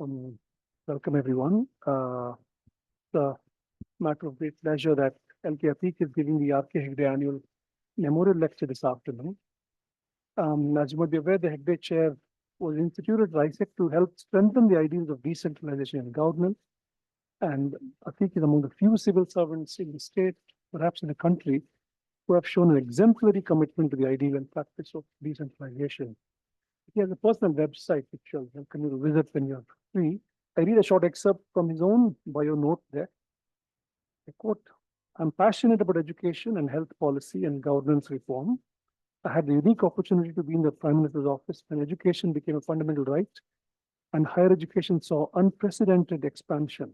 Um, Welcome everyone. The matter of great pleasure that LK Atheeq is giving the RK Hegde annual memorial lecture this afternoon. As you might be aware, the Hegde Chair was instituted at ISEC to help strengthen the ideals of decentralization in government. And Atheeq is among the few civil servants in the state, perhaps in the country, who have shown an exemplary commitment to the ideal and practice of decentralization. He has a personal website which I'll welcome you to visit when you're free. I read a short excerpt from his own bio note there. I quote, I'm passionate about education and health policy and governance reform. I had the unique opportunity to be in the Prime Minister's office when education became a fundamental right and higher education saw unprecedented expansion.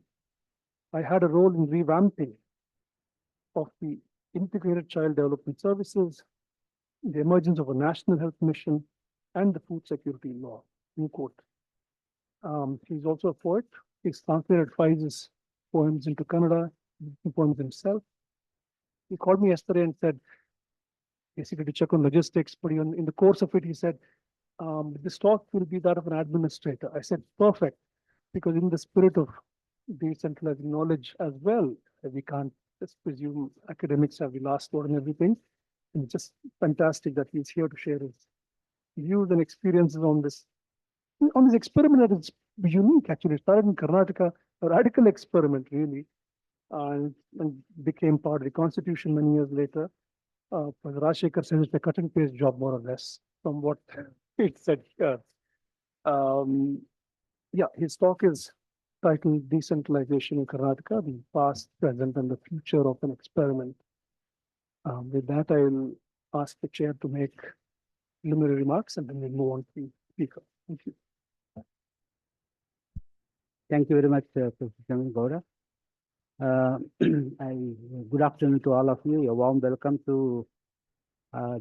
I had a role in revamping of the integrated child development services, the emergence of a national health mission, and the food security law, end quote. He's also a poet. He's translated Faiz's poems into Kannada, poems himself. He called me yesterday and said, basically to check on logistics, but in the course of it, he said, this talk will be that of an administrator. I said, perfect, because in the spirit of decentralizing knowledge as well, we can't just presume academics have the last word and everything. And it's just fantastic that he's here to share his views and experiences on this experiment that is unique. Actually, it started in Karnataka, a radical experiment really, and became part of the constitution many years later. Rajshekhar says it's a cut and paste job, more or less, from what it said here. Yeah, his talk is titled Decentralization in Karnataka, the past, present, and the future of an experiment. With that, I will ask the chair to make preliminary remarks and then we'll move on to the speaker. Thank you. Thank you very much, Professor Chairman Gowda. Good afternoon to all of you. A warm welcome to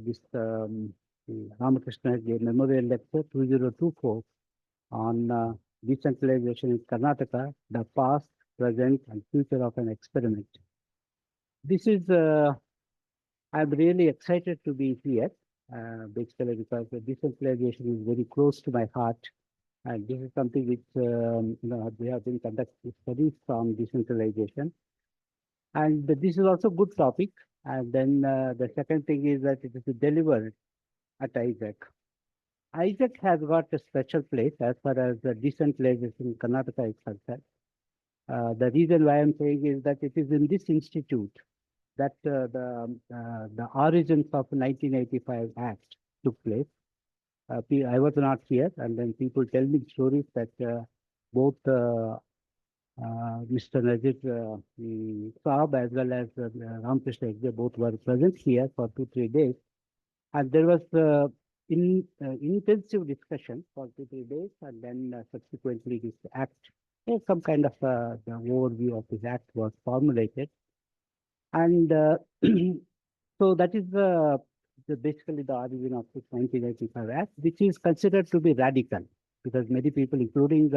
this Ramakrishna Memorial Lecture 2024 on decentralization in Karnataka, the past, present, and future of an experiment. This is, I'm really excited to be here, basically because decentralization is very close to my heart. And this is something which we have been conducting studies from decentralization. And this is also a good topic. And then the second thing is that it is delivered at ISEC. ISEC has got a special place as far as the decentralization in Karnataka is concerned. The reason why I'm saying is that it is in this institute that the origins of 1985 Act took place. I was not here, and then people tell me stories that both Mr. Najib Saab as well as Ramakrishna, they both were present here for 2-3 days. And there was intensive discussion for 2-3 days, and then subsequently this act, some kind of the overview of this act was formulated. And so that is basically the origin of this 1985 Act, which is considered to be radical, because many people, including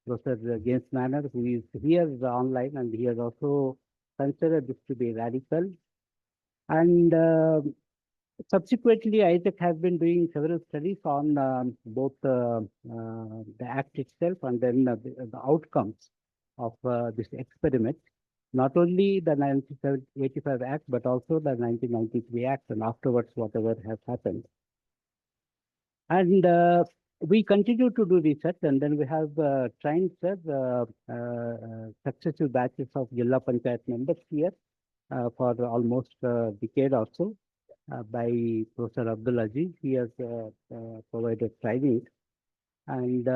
Professor James Manner, who is here online, and he has also considered this to be radical. And subsequently, ISEC has been doing several studies on both the Act itself and then the outcomes of this experiment. Not only the 1985 Act, but also the 1993 Act, and afterwards, whatever has happened. And we continue to do research, and then we have trained successive batches of Jilla Panchayat members here for almost a decade or so by Professor Abdul Aziz. He has provided training. And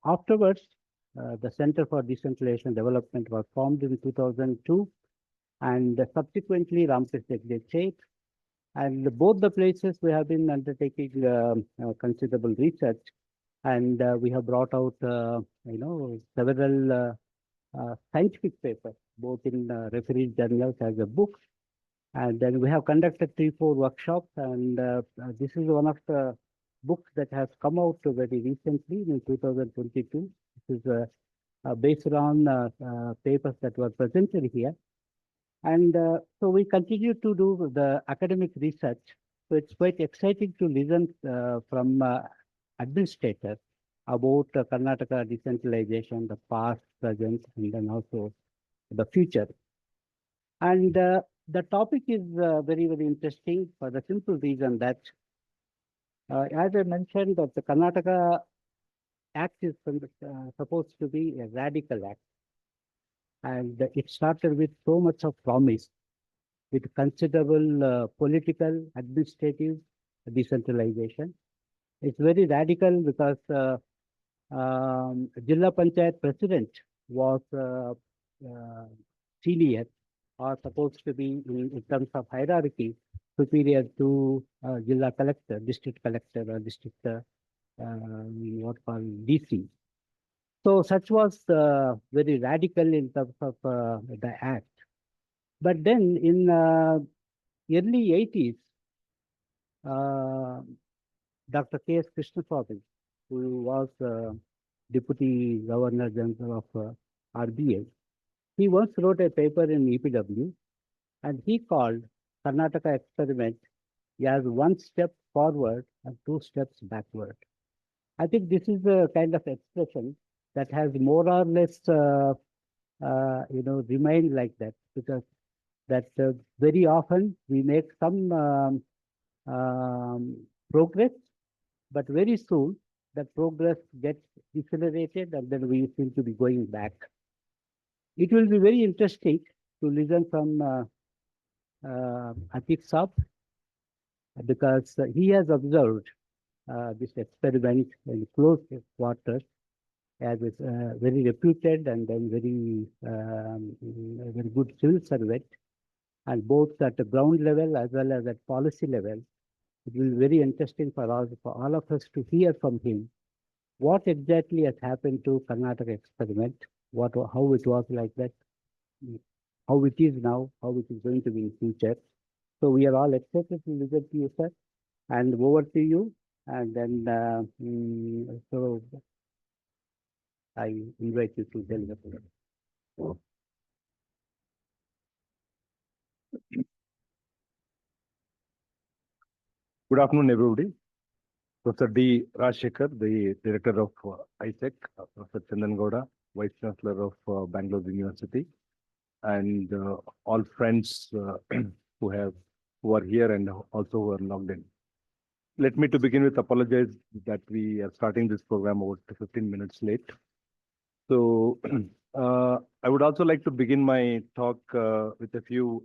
afterwards, the Center for Decentralization Development was formed in 2002, and subsequently Ramakrishna Hegde. And both the places we have been undertaking considerable research, and we have brought out several scientific papers, both in refereed journals as a book, and then we have conducted 3-4 workshops, and this is one of the books that has come out very recently in 2022. This is based on papers that were presented here. And so we continue to do the academic research. So it's quite exciting to listen from administrators about Karnataka decentralization, the past, present, and then also the future. And the topic is very, very interesting for the simple reason that, as I mentioned, that the Karnataka Act is supposed to be a radical act. And it started with so much of promise, with considerable political, administrative decentralization. It's very radical because Jilla Panchayat president was senior or supposed to be in terms of hierarchy superior to Jilla collector, district collector or district what called DC. So such was very radical in terms of the act. But then in early 80s, Dr. K.S. Krishnaswamy, who was Deputy Governor General of RBI, he once wrote a paper in EPW and he called Karnataka experiment as one step forward and two steps backward. I think this is the kind of expression that has more or less, remained like that, because that very often we make some progress, but very soon that progress gets decelerated and then we seem to be going back. It will be very interesting to listen from Atheeq Saab, because he has observed this experiment in close quarters as a very reputed and then very good civil servant, and both at the ground level as well as at policy level. It will be very interesting for all of us to hear from him what exactly has happened to Karnataka experiment, how it was like that, how it is now, how it is going to be in future. So we are all excited to listen to you, sir, and over to you. And then, so I invite you to tell the program. Good afternoon, everybody. Professor D. Rajshekhar, the director of Atheeq, Professor Chandan Gowda, Vice Chancellor of Bangalore University, and all friends who are here and also who are logged in. Let me to begin with apologize that we are starting this program about 15 minutes late. So I would also like to begin my talk with a few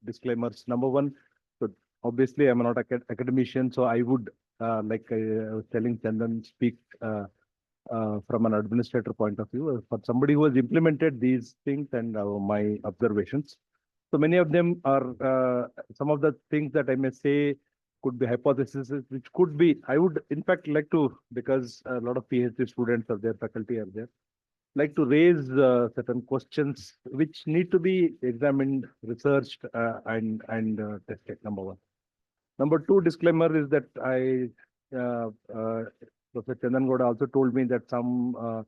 disclaimers. Number one, so obviously I'm not an academician, so I would, like I was telling Chandan, speak from an administrator point of view, for somebody who has implemented these things and my observations. So many of them are, some of the things that I may say could be hypotheses, which could be, I would in fact like to, because a lot of PhD students are there, faculty are there, like to raise certain questions which need to be examined, researched, and tested, number one. Number two disclaimer is that Professor Chandan Gowda also told me that some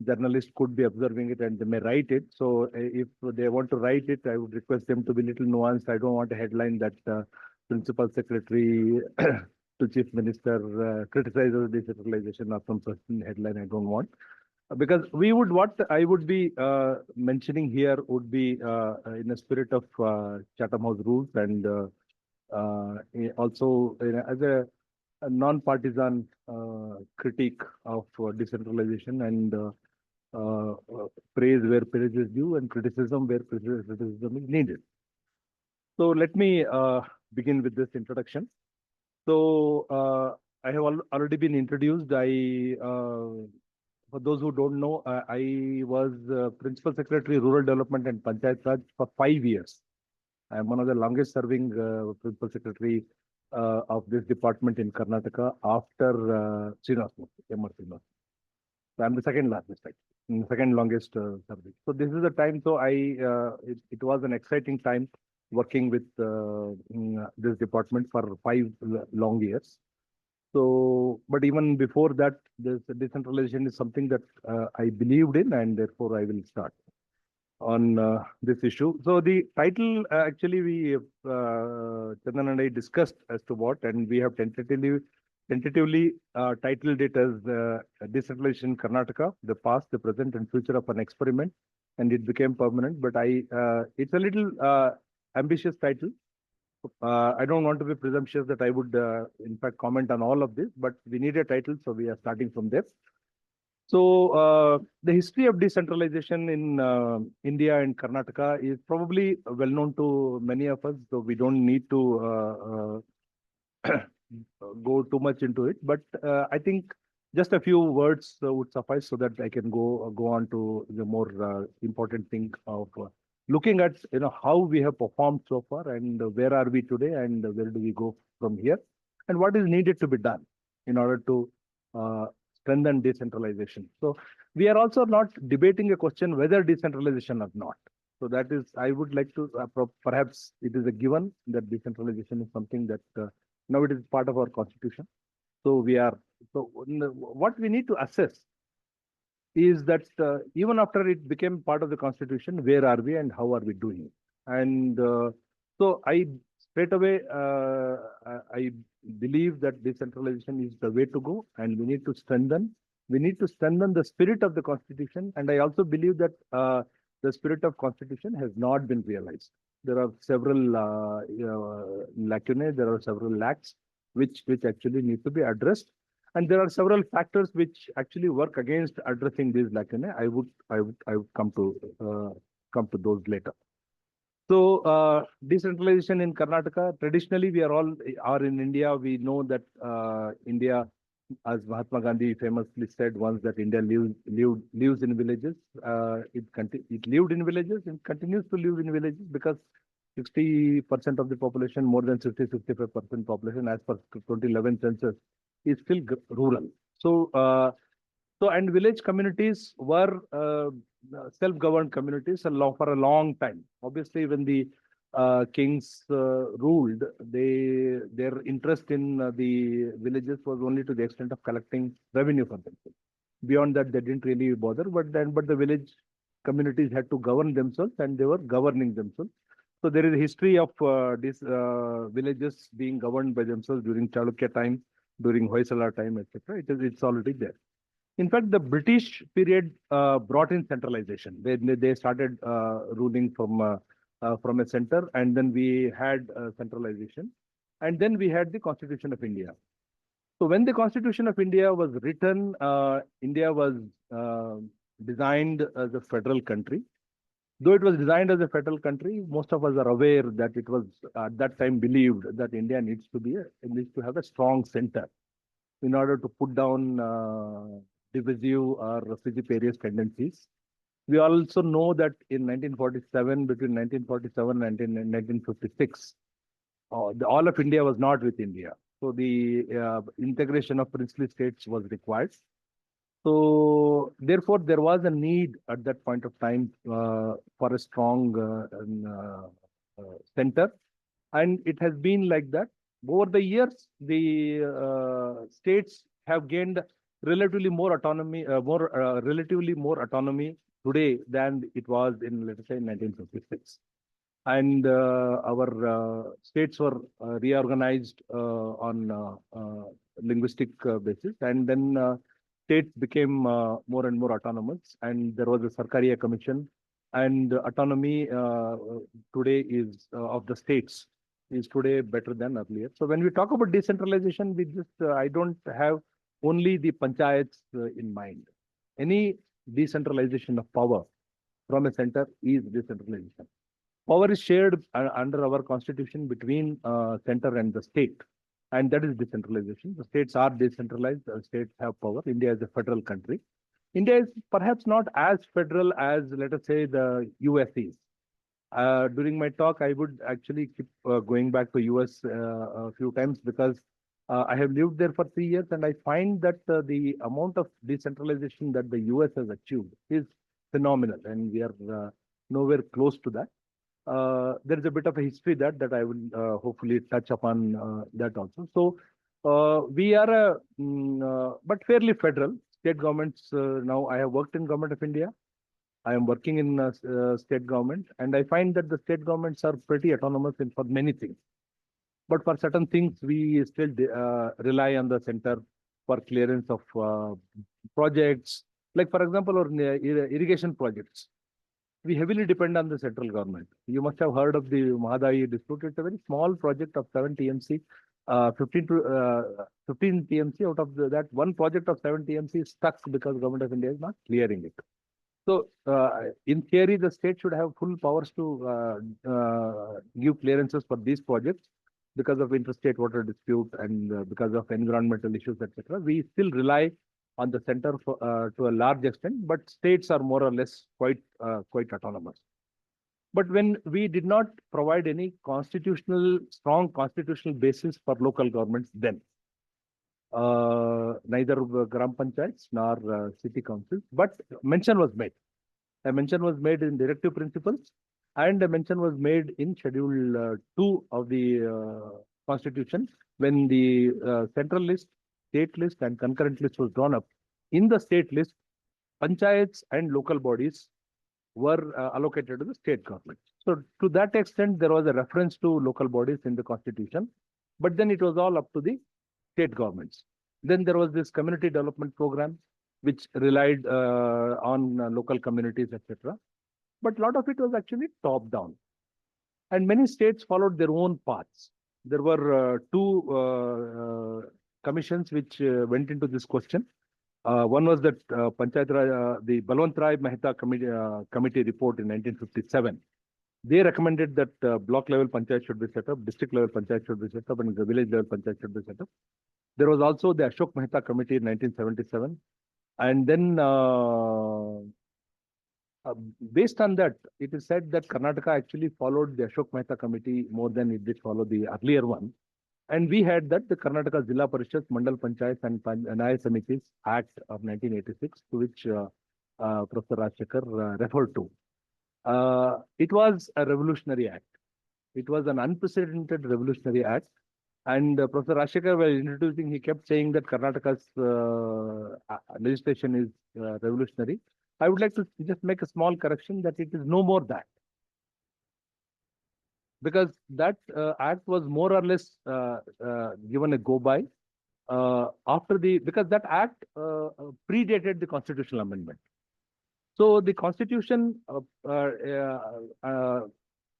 journalists could be observing it and they may write it. So if they want to write it, I would request them to be little nuanced. I don't want a headline that Principal Secretary to Chief Minister criticizes decentralization or some certain headline. I don't want. Because what I would be mentioning here would be in a spirit of Chatham House rules and also as a non-partisan critique of decentralization and praise where praise is due and criticism where criticism is needed. So let me begin with this introduction. So I have already been introduced. For those who don't know, I was Principal Secretary, Rural Development and Panchayat Raj for 5 years. I am one of the longest serving Principal Secretary of this department in Karnataka after Srinivas Murthy. So I'm the second longest serving. So this is the time. So it was an exciting time working with this department for 5 long years. So, but even before that, this decentralization is something that I believed in, and therefore I will start on this issue. So the title, actually, we Chandan and I discussed as to what, and we have tentatively tentatively titled it as Decentralization in Karnataka, the past, the present, and future of an experiment, and it became permanent. But it's a little ambitious title. I don't want to be presumptuous that I would, in fact, comment on all of this, but we need a title, so we are starting from there. So the history of decentralization in India and Karnataka is probably well known to many of us, so we don't need to go too much into it. But I think just a few words would suffice so that I can go on to the more important thing of looking at how we have performed so far and where are we today and where do we go from here and what is needed to be done in order to strengthen decentralization. So we are also not debating a question whether decentralization or not. So that is, I would like to perhaps it is a given that decentralization is something that now it is part of our constitution. So what we need to assess is that even after it became part of the constitution, where are we and how are we doing? And so I straight away I believe that decentralization is the way to go, and we need to strengthen. We need to strengthen the spirit of the constitution, and I also believe that the spirit of constitution has not been realized. There are several lacunae, there are several lacks which actually need to be addressed. And there are several factors which actually work against addressing these lacunae. I would come to those later. So decentralization in Karnataka, traditionally we are in India. We know that India, as Mahatma Gandhi famously said once, that India lives in villages. It lived in villages and continues to live in villages because 60% of the population, more than 65% population, as per 2011 census, is still rural. So, and village communities were self-governed communities for a long time. Obviously, when the kings ruled, their interest in the villages was only to the extent of collecting revenue for themselves. Beyond that, they didn't really bother. But the village communities had to govern themselves, and they were governing themselves. So there is a history of these villages being governed by themselves during Chalukya time, during Hoysala time, etc. It's already there. In fact, the British period brought in centralization. They started ruling from a center, and then we had centralization, and then we had the Constitution of India. So when the Constitution of India was written, India was designed as a federal country. Though it was designed as a federal country, most of us are aware that it was at that time believed that India needs to have a strong center in order to put down divisive or fissiparous tendencies. We also know that in 1947, between 1947 and 1956, all of India was not with India. So the integration of princely states was required. So therefore, there was a need at that point of time for a strong center, and it has been like that. Over the years, the states have gained relatively more autonomy, relatively more autonomy today than it was in, let us say, 1956. And our states were reorganized on linguistic basis, and then states became more and more autonomous, and there was a Sarkaria Commission, and autonomy today is of the states is today better than earlier. So when we talk about decentralization, we just I don't have only the panchayats in mind. Any decentralization of power from a center is decentralization. Power is shared under our constitution between center and the state, and that is decentralization. The states are decentralized. The states have power. India is a federal country. India is perhaps not as federal as, let us say, the US is. During my talk, I would actually keep going back to US a few times because I have lived there for 3 years, and I find that the amount of decentralization that the US has achieved is phenomenal, and we are nowhere close to that. There is a bit of a history that I will hopefully touch upon that also. So we are but fairly federal. State governments, now I have worked in Government of India. I am working in state government, and I find that the state governments are pretty autonomous for many things. But for certain things, we still rely on the center for clearance of projects. Like, for example, our irrigation projects, we heavily depend on the central government. You must have heard of the Mahadayi dispute. It's a very small project of 7 TMC, 15 TMC. Out of that, one project of 7 TMC is stuck because government of India is not clearing it. So, in theory, the state should have full powers to give clearances for these projects because of interstate water dispute and because of environmental issues, etc. We still rely on the center for, to a large extent, but states are more or less quite autonomous. But when we did not provide any strong constitutional basis for local governments, then neither Gram Panchayats nor city councils, but mention was made. A mention was made in directive principles, and a mention was made in Schedule 2 of the Constitution when the central list, state list, and concurrent list was drawn up. In the state list, panchayats and local bodies were allocated to the state government. So, to that extent, there was a reference to local bodies in the Constitution, but then it was all up to the state governments. Then there was this community development program, which relied on local communities, etc. But a lot of it was actually top down. And many states followed their own paths. There were two commissions which went into this question. One was that the Balwant Rai Mehta committee report in 1957. They recommended that block level panchayat should be set up, district level panchayat should be set up, and the village level panchayat should be set up. There was also the Ashok Mehta committee in 1977. And then based on that, it is said that Karnataka actually followed the Ashok Mehta committee more than it did follow the earlier one. And we had that the Karnataka Zilla Parishad, Mandal Panchayat and Nyaya Samitis Act of 1986, to which Professor Rajshekhar referred to. It was a revolutionary act. It was an unprecedented revolutionary act. And Professor Rajshekhar, while introducing, he kept saying that Karnataka's legislation is revolutionary. I would like to just make a small correction that it is no more that. Because that act was more or less given a go-by because that act predated the constitutional amendment. So the constitution,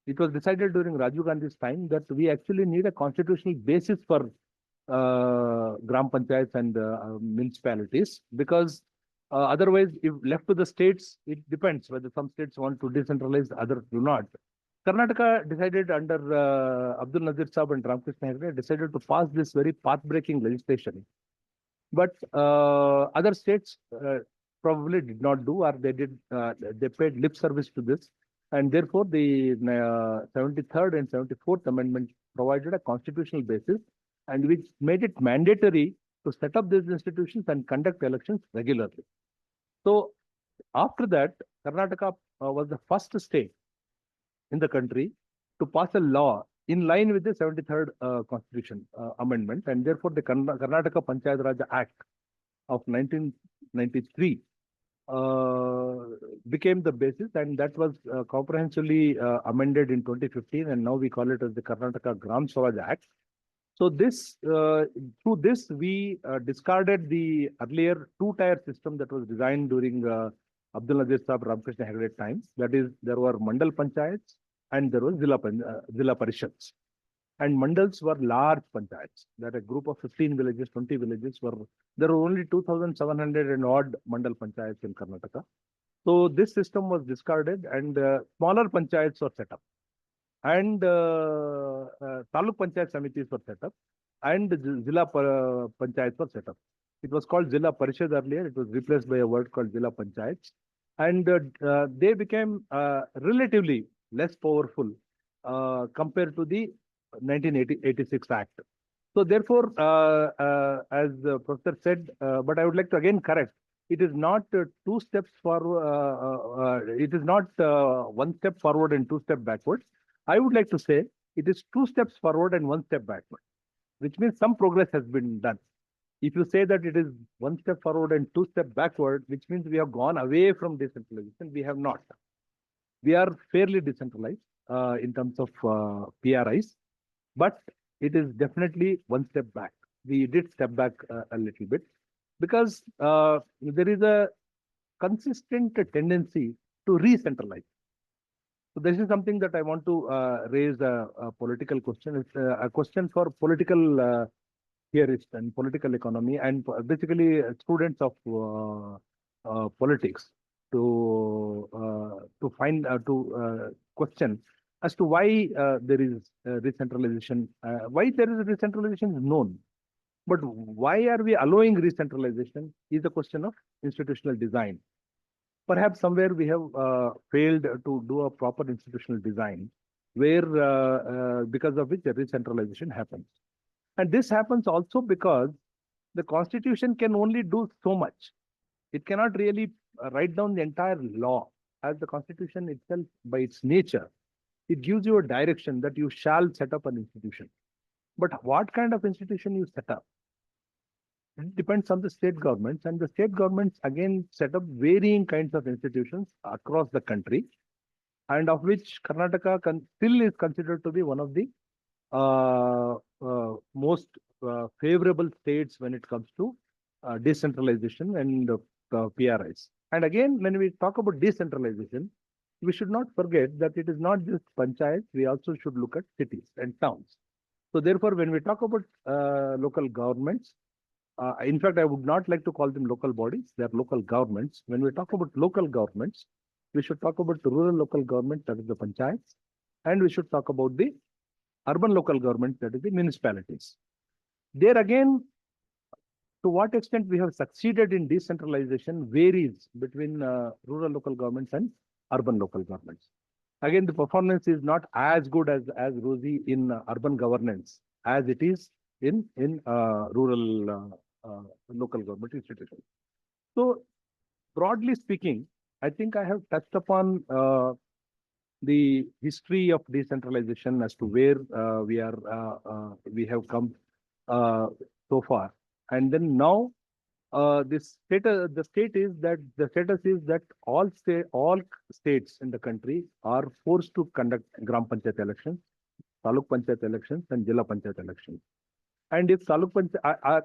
it was decided during Rajiv Gandhi's time that we actually need a constitutional basis for Gram Panchayats and municipalities, because otherwise, if left to the states, it depends whether some states want to decentralize, others do not. Karnataka decided under Abdul Nazir Saab and Ramakrishna Hegde decided to pass this very path-breaking legislation. But other states probably did not do, or they paid lip service to this. And therefore, the 73rd and 74th Amendment provided a constitutional basis, and which made it mandatory to set up these institutions and conduct elections regularly. So, after that, Karnataka was the first state in the country to pass a law in line with the 73rd Constitution Amendment, and therefore the Karnataka Panchayat Raj Act of 1993 became the basis, and that was comprehensively amended in 2015, and now we call it as the Karnataka Gram Swaraj Act. So this, through this, we discarded the earlier two-tier system that was designed during Abdul Nazir Saab Ramakrishna Hegde times. That is, there were Mandal Panchayats and there was Zilla Parishads. And Mandals were large panchayats. That a group of 15 villages, 20 villages were, there were only 2,700 and odd Mandal Panchayats in Karnataka. So this system was discarded and smaller panchayats were set up. And Taluk Panchayat Samitis were set up, and Zilla Panchayats were set up. It was called Zilla Parishad earlier. It was replaced by a word called Zilla Panchayats. And they became relatively less powerful compared to the 1986 Act. So therefore, as the professor said, but I would like to again correct, it is not two steps forward, it is not one step forward and two steps backwards. I would like to say it is two steps forward and one step backward, which means some progress has been done. If you say that it is one step forward and two steps backward, which means we have gone away from decentralization, we have not. We are fairly decentralized in terms of PRIs, but it is definitely one step back. We did step back a little bit because there is a consistent tendency to re-centralize. So this is something that I want to raise a political question. It's a question for political theorists and political economy and basically students of politics to find to question as to why there is decentralization. Why there is decentralization is known, but why are we allowing decentralization is a question of institutional design. Perhaps somewhere we have failed to do a proper institutional design, where because of which the decentralization happens. And this happens also because the constitution can only do so much. It cannot really write down the entire law, as the constitution itself, by its nature, it gives you a direction that you shall set up an institution. But what kind of institution you set up? It depends on the state governments, and the state governments again set up varying kinds of institutions across the country, and of which Karnataka still is considered to be one of the most favorable states when it comes to decentralization and PRIs. And again, when we talk about decentralization, we should not forget that it is not just panchayats, we also should look at cities and towns. So therefore, when we talk about local governments, in fact, I would not like to call them local bodies, they are local governments. When we talk about local governments, we should talk about the rural local government, that is the panchayats, and we should talk about the urban local government, that is the municipalities. There again, to what extent we have succeeded in decentralization varies between rural local governments and urban local governments. Again, the performance is not as good as rosy in urban governance as it is in rural local government institutions. So, broadly speaking, I think I have touched upon the history of decentralization as to where we have come so far, and then now the status is that all states in the country are forced to conduct Gram Panchayat elections, Taluk Panchayat elections, and Jilla Panchayat elections. And if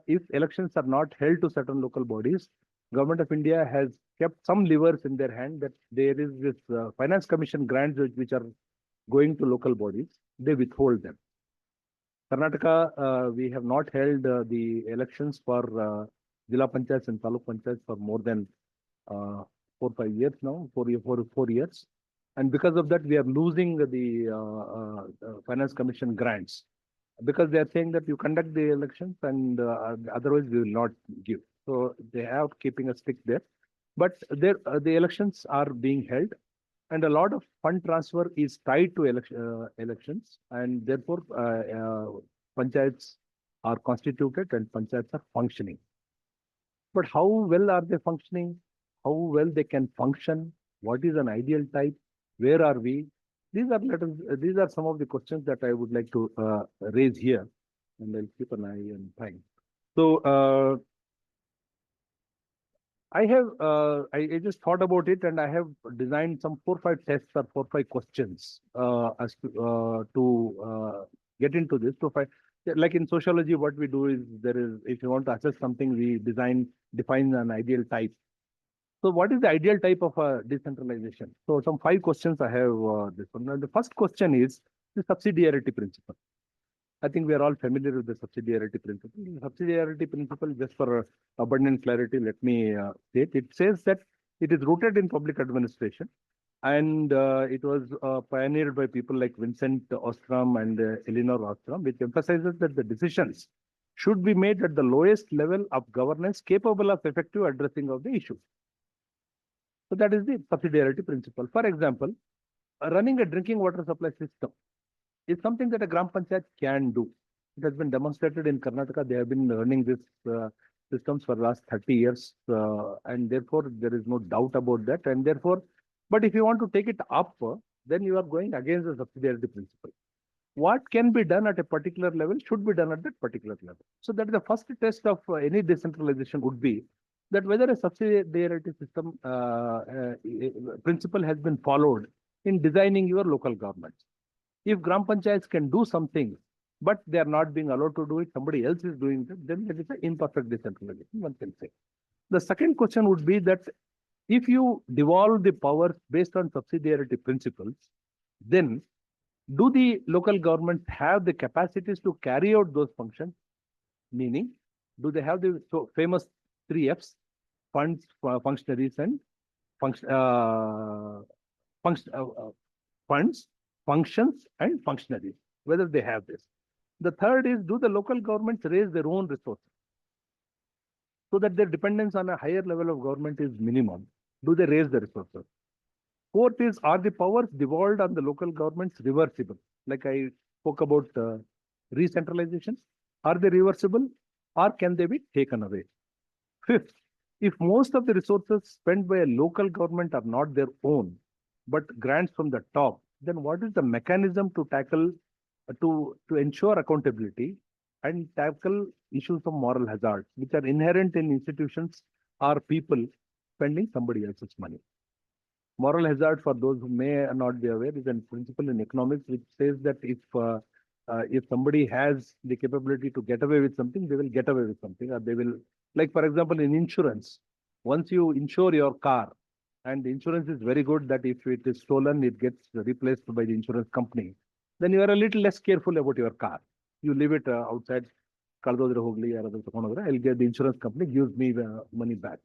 if elections are not held to certain local bodies, Government of India has kept some levers in their hand that there is this finance commission grants which are going to local bodies, they withhold them. Karnataka, we have not held the elections for Jilla Panchayats and Taluk Panchayats for more than 4-5 years now, 4 years. And because of that, we are losing the finance commission grants, because they are saying that you conduct the elections and otherwise we will not give. So they are keeping a stick there. But the elections are being held, and a lot of fund transfer is tied to elections, and therefore panchayats are constituted and panchayats are functioning. But how well are they functioning? How well they can function? What is an ideal type? Where are we? These are some of the questions that I would like to raise here, and I'll keep an eye on time. So I just thought about it, and I have designed some 4-5 tests or 4-5 questions as to get into this. To find, like in sociology, what we do is if you want to assess something, we define an ideal type. So what is the ideal type of decentralization? So some 5 questions I have this one. And the first question is the subsidiarity principle. I think we are all familiar with the subsidiarity principle. The subsidiarity principle, just for abundant clarity, let me state. It says that it is rooted in public administration, and it was pioneered by people like Vincent Ostrom and Elinor Ostrom, which emphasizes that the decisions should be made at the lowest level of governance capable of effective addressing of the issue. So that is the subsidiarity principle. For example, running a drinking water supply system is something that a Gram Panchayat can do. It has been demonstrated in Karnataka. They have been running this systems for the last 30 years, and therefore there is no doubt about that. And therefore, but if you want to take it up, then you are going against the subsidiarity principle. What can be done at a particular level should be done at that particular level. So that is the first test of any decentralization would be that whether a subsidiarity system principle has been followed in designing your local governments. If Gram Panchayats can do something but they are not being allowed to do it. Somebody else is doing it. Then there is an imperfect decentralization, one can say. The second question would be that if you devolve the powers based on subsidiarity principles, then do the local governments have the capacities to carry out those functions? Meaning, do they have the so famous 3 Fs: funds, functionaries, and function, funds, functions, and functionaries? Whether they have this. The third is, do the local governments raise their own resources so that their dependence on a higher level of government is minimum? Do they raise the resources? Fourth is, are the powers devolved on the local governments reversible? Like I spoke about re-centralization. Are they reversible or can they be taken away? Fifth, if most of the resources spent by a local government are not their own, but grants from the top, then what is the mechanism to tackle, to ensure accountability and tackle issues of moral hazard, which are inherent in institutions or people spending somebody else's money? Moral hazard, for those who may not be aware, is a principle in economics which says that if somebody has the capability to get away with something, they will get away with something, or they will, like for example, in insurance, once you insure your car, and the insurance is very good that if it is stolen, it gets replaced by the insurance company, then you are a little less careful about your car. You leave it outside, ಕಳ್ದೋದ್ರೆ ಹೋಗ್ಲಿ ಯಾರಾದ್ರೂ ತಗೊಂಡೋದ್ರೆ, I'll get the insurance company gives me the money back.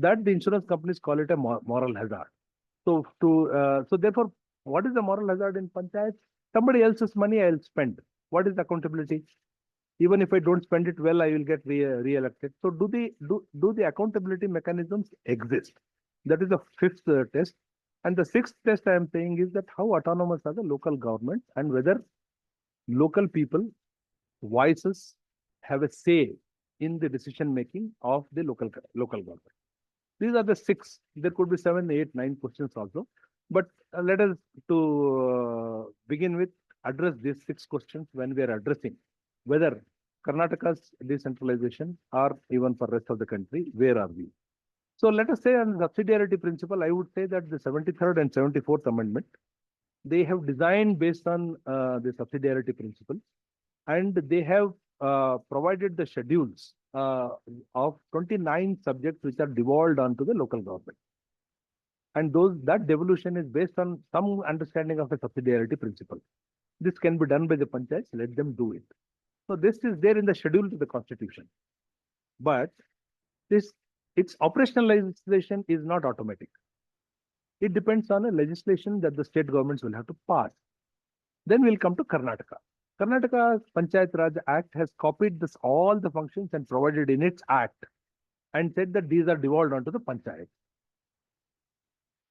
That the insurance companies call it a moral hazard. So so therefore, what is the moral hazard in panchayat? Somebody else's money I'll spend. What is accountability? Even if I don't spend it well, I will get re-elected. So do the accountability mechanisms exist? That is the fifth test. And the sixth test I am saying is that how autonomous are the local governments and whether local people voices have a say in the decision making of the local government. These are the six. There could be 7, 8, 9 questions also. But let us begin with address these 6 questions when we are addressing whether Karnataka's decentralization or even for rest of the country, where are we? So let us say on subsidiarity principle, I would say that the 73rd and 74th amendment, they have designed based on the subsidiarity principle, and they have provided the schedules of 29 subjects which are devolved onto the local government. And that devolution is based on some understanding of a subsidiarity principle. This can be done by the panchayats, let them do it. So this is there in the schedule to the constitution. But its operationalization is not automatic. It depends on a legislation that the state governments will have to pass. Then we'll come to Karnataka. Karnataka Panchayat Raj Act has copied all the functions and provided in its act and said that these are devolved onto the panchayat.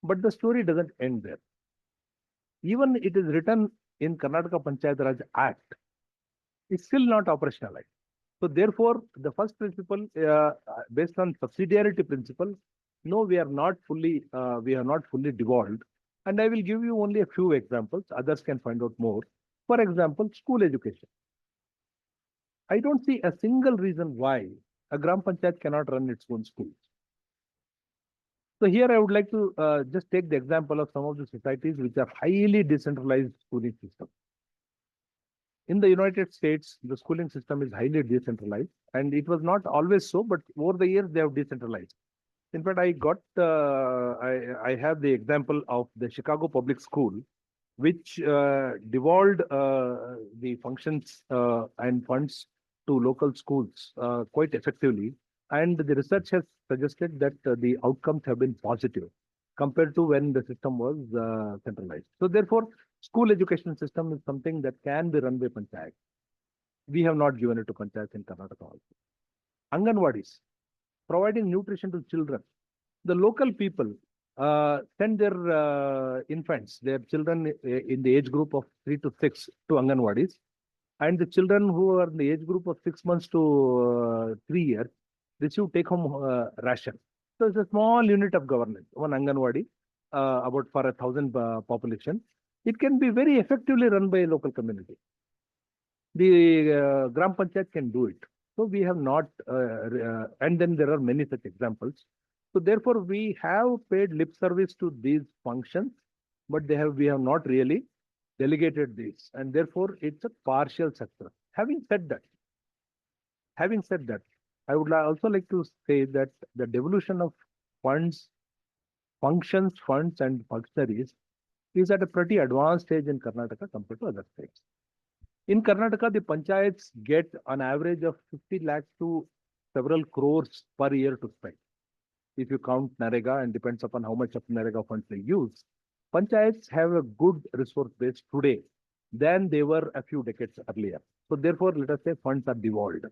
But the story doesn't end there. Even it is written in Karnataka Panchayat Raj Act, it's still not operationalized. So therefore, the first principle based on subsidiarity principle, no, we are not fully devolved. And I will give you only a few examples. Others can find out more. For example, school education. I don't see a single reason why a Gram Panchayat cannot run its own schools. So here I would like to just take the example of some of the societies which are highly decentralized schooling system. In the United States, the schooling system is highly decentralized, and it was not always so, but over the years they have decentralized. In fact, I have the example of the Chicago Public School, which devolved the functions and funds to local schools quite effectively. And the research has suggested that the outcomes have been positive compared to when the system was centralized. So therefore, school education system is something that can be run by panchayat. We have not given it to panchayats in Karnataka also. Anganwadis, providing nutrition to children. The local people send their infants, their children in the age group of 3 to 6 to Anganwadis, and the children who are in the age group of 6 months to 3 years receive take-home ration. So it's a small unit of governance, one Anganwadi, about for 1,000 population. It can be very effectively run by a local community. The Gram Panchayat can do it. So we have not, and then there are many such examples. So therefore, we have paid lip service to these functions, but we have not really delegated this, and therefore it's a partial success. Having said that, I would also like to say that the devolution of funds, funds, and functionaries is at a pretty advanced stage in Karnataka compared to other states. In Karnataka, the panchayats get an average of 50 lakhs to several crores per year to spend. If you count Narega, and depends upon how much of Narega funds they use, panchayats have a good resource base today than they were a few decades earlier. So therefore, let us say funds are devolved.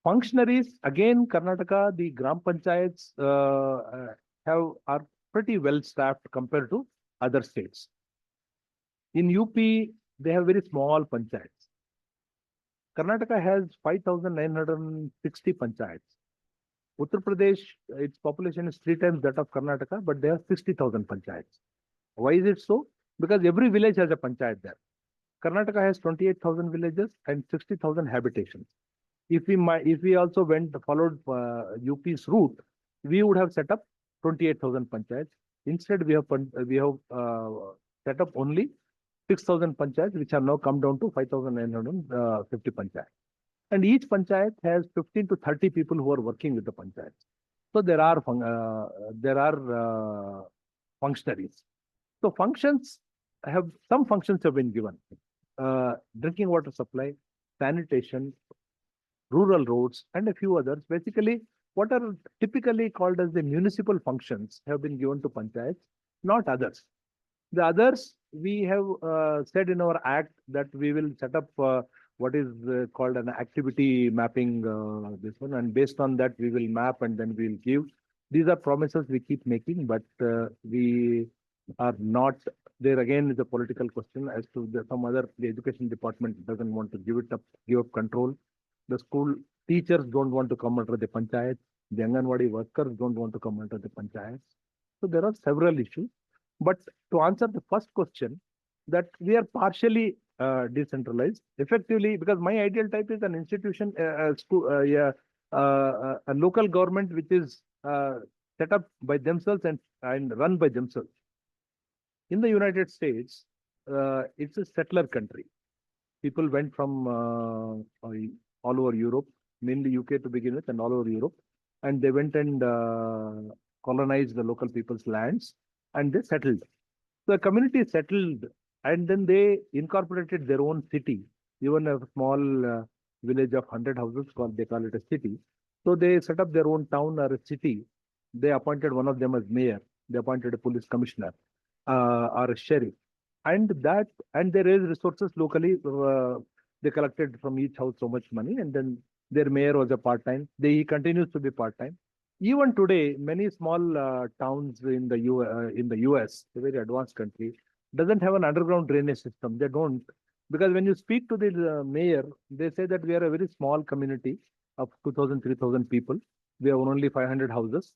Functionaries, again, Karnataka, the Gram Panchayats are pretty well staffed compared to other states. In UP, they have very small panchayats. Karnataka has 5,960 panchayats. Uttar Pradesh, its population is 3 times that of Karnataka, but they have 60,000 panchayats. Why is it so? Because every village has a panchayat there. Karnataka has 28,000 villages and 60,000 habitations. If we also followed UP's route, we would have set up 28,000 panchayats. Instead, we have set up only 6,000 panchayats, which have now come down to 5,950 panchayats. And each panchayat has 15 to 30 people who are working with the panchayats. So there are functionaries. So some functions have been given. Drinking water supply, sanitation, rural roads, and a few others. Basically, what are typically called as the municipal functions have been given to panchayats, not others. The others, we have said in our act that we will set up what is called an activity mapping, this one, and based on that we will map and then we'll give. These are promises we keep making, but we are not. There again is a political question as to the education department doesn't want to give up control. The school teachers don't want to come under the panchayat. The Anganwadi workers don't want to come under the panchayats. So there are several issues. But to answer the first question, that we are partially decentralized, effectively, because my ideal type is an institution, a local government which is set up by themselves and run by themselves. In the United States, it's a settler country. People went from all over Europe, mainly UK to begin with, and all over Europe, and they went and colonized the local people's lands, and they settled. So the community settled, and then they incorporated their own city, even a small village of 100 houses, they call it a city. So they set up their own town or a city. They appointed one of them as mayor. They appointed a police commissioner or a sheriff, and they raised resources locally. They collected from each house so much money, and then their mayor was a part-time. He continues to be part-time. Even today, many small towns in the US, a very advanced country, doesn't have an underground drainage system. They don't, because when you speak to the mayor, they say that we are a very small community of 2,000, 3,000 people. We have only 500 houses,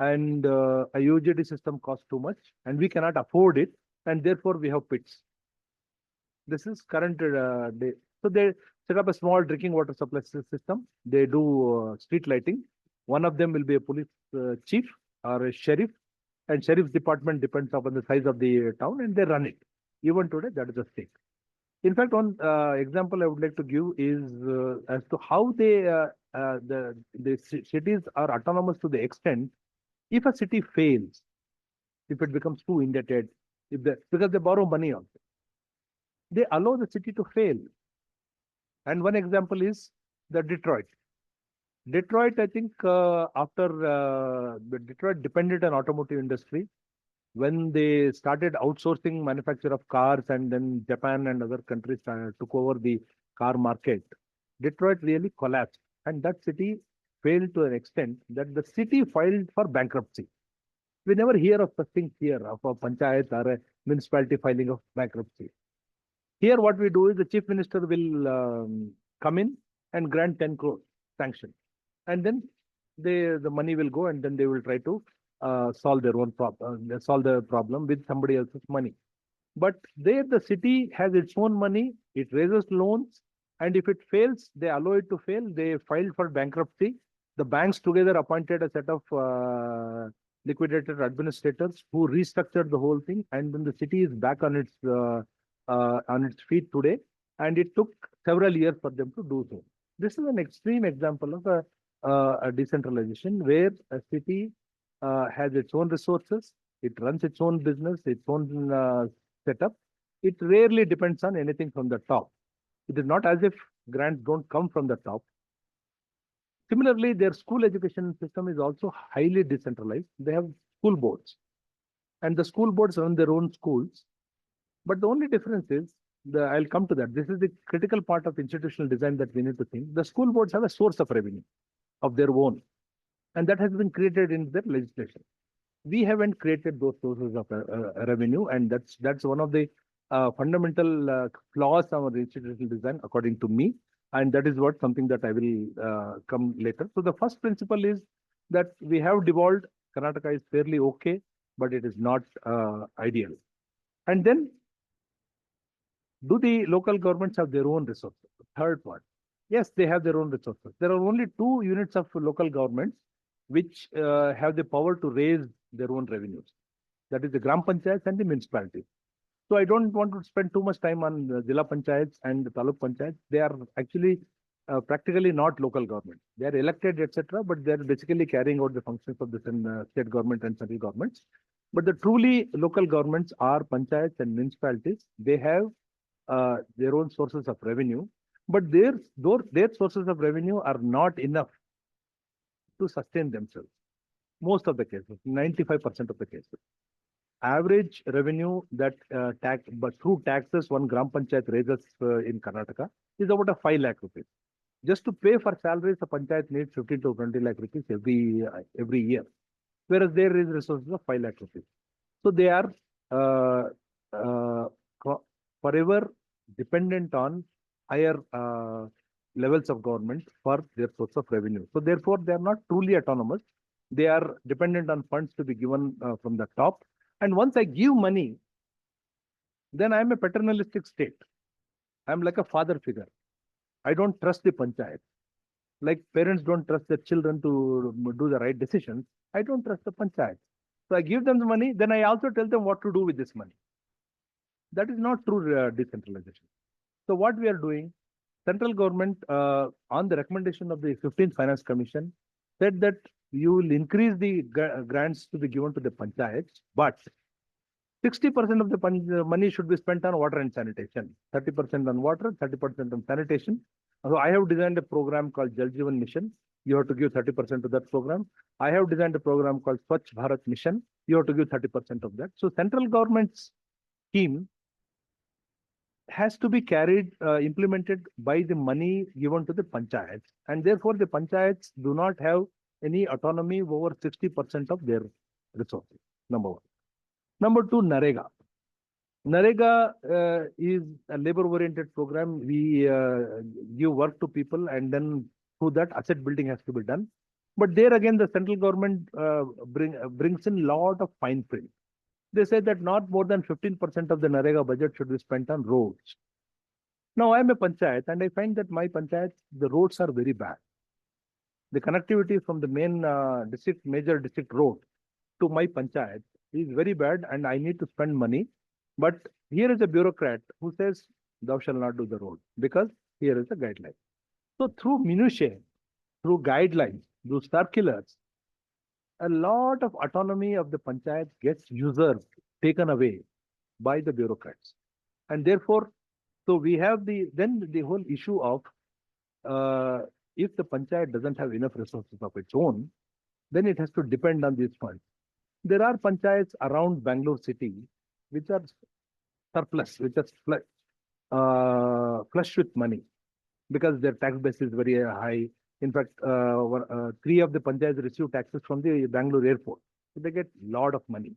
and a UGD system costs too much, and we cannot afford it, and therefore we have pits. This is current day. So they set up a small drinking water supply system. They do street lighting. One of them will be a police chief or a sheriff, and sheriff's department depends upon the size of the town, and they run it. Even today, that is the state. In fact, one example I would like to give is as to how the cities are autonomous to the extent, if a city fails, if it becomes too indebted, because they borrow money also, they allow the city to fail. And one example is the Detroit. Detroit, I think, after Detroit depended on automotive industry. When they started outsourcing manufacture of cars, and then Japan and other countries took over the car market, Detroit really collapsed, and that city failed to an extent that the city filed for bankruptcy. We never hear of such things here, of a panchayat or a municipality filing of bankruptcy. Here, what we do is the chief minister will come in and grant 10 crore sanction, and then the money will go, and then they will try to solve their own problem, solve the problem with somebody else's money. But there, the city has its own money. It raises loans, and if it fails, they allow it to fail. They filed for bankruptcy. The banks together appointed a set of liquidated administrators who restructured the whole thing, and then the city is back on its on its feet today, and it took several years for them to do so. This is an extreme example of a decentralization where a city has its own resources, it runs its own business, its own setup. It rarely depends on anything from the top. It is not as if grants don't come from the top. Similarly, their school education system is also highly decentralized. They have school boards, and the school boards run their own schools. But the only difference is, I'll come to that. This is the critical part of institutional design that we need to think. The school boards have a source of revenue of their own, and that has been created in their legislation. We haven't created those sources of revenue, and that's one of the fundamental flaws of our institutional design, according to me, and that is what something that I will come later. So the first principle is that we have devolved. Karnataka is fairly okay, but it is not ideal. And then, do the local governments have their own resources? Third part, yes, they have their own resources. There are only 2 units of local governments which have the power to raise their own revenues. That is the Gram Panchayats and the municipalities. So I don't want to spend too much time on the Jilla Panchayats and the Taluk Panchayats. They are actually practically not local government. They are elected, etc., but they are basically carrying out the functions of the state government and central governments. But the truly local governments are panchayats and municipalities. They have their own sources of revenue, but their sources of revenue are not enough to sustain themselves. Most of the cases, 95% of the cases. Average revenue that but through taxes one Gram Panchayat raises in Karnataka is about a 5 lakh rupees. Just to pay for salaries, the Panchayat needs 15 to 20 lakh rupees every year, whereas there is resources of 5 lakh rupees. So they are forever dependent on higher levels of government for their source of revenue. So therefore, they are not truly autonomous. They are dependent on funds to be given from the top. And once I give money, then I am a paternalistic state. I am like a father figure. I don't trust the panchayat. Like parents don't trust their children to do the right decisions. I don't trust the panchayat. So I give them the money, then I also tell them what to do with this money. That is not true decentralization. So what we are doing, central government, on the recommendation of the 15th Finance Commission, said that you will increase the grants to be given to the panchayats, but 60% of the money should be spent on water and sanitation, 30% on water, 30% on sanitation. So I have designed a program called Jal Jeevan Mission. You have to give 30% to that program. I have designed a program called Swachh Bharat Mission. You have to give 30% of that. So central government's scheme has to be implemented by the money given to the panchayats, and therefore the panchayats do not have any autonomy over 60% of their resources. Number 1. Number 2, NREGA. NREGA is a labor-oriented program. We give work to people, and then through that asset building has to be done. But there again, the central government brings in a lot of fine print. They say that not more than 15% of the NREGA budget should be spent on roads. Now I am a panchayat, and I find that my panchayat, the roads are very bad. The connectivity from the main major district road to my panchayat is very bad, and I need to spend money. But here is a bureaucrat who says, thou shalt not do the road because here is a guideline. So through minutiae, through guidelines, through circulars, a lot of autonomy of the panchayat gets usurped, taken away by the bureaucrats. And therefore, so we have the whole issue of if the panchayat doesn't have enough resources of its own, then it has to depend on these funds. There are panchayats around Bangalore city which are surplus, which are flush with money because their tax base is very high. In fact, 3 of the panchayats receive taxes from the Bangalore airport. So they get a lot of money.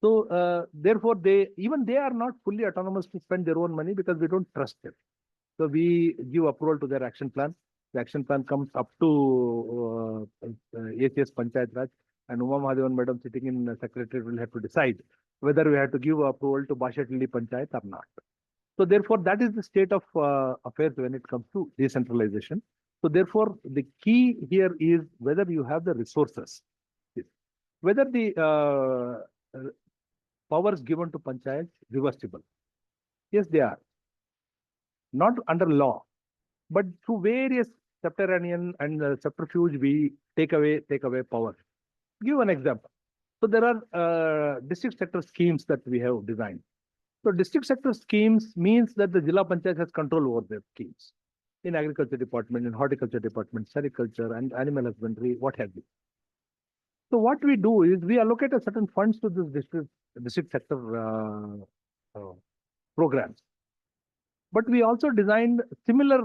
So therefore, they are not fully autonomous to spend their own money because we don't trust them. So we give approval to their action plan. The action plan comes up to ACS Panchayat Raj, and Uma Mahadevan Madam sitting in the secretariat will have to decide whether we have to give approval to Bashatilli Panchayat or not. So therefore, that is the state of affairs when it comes to decentralization. So therefore, the key here is whether you have the resources, whether the powers given to panchayats reversible. Yes, they are. Not under law, but through various subterranean and subterfuge, we take away power. Give an example. So there are district sector schemes that we have designed. So district sector schemes means that the Jilla Panchayat has control over their schemes in agriculture department, in horticulture department, sericulture and animal husbandry, what have you. So what we do is we allocate a certain funds to this district sector programs. But we also designed similar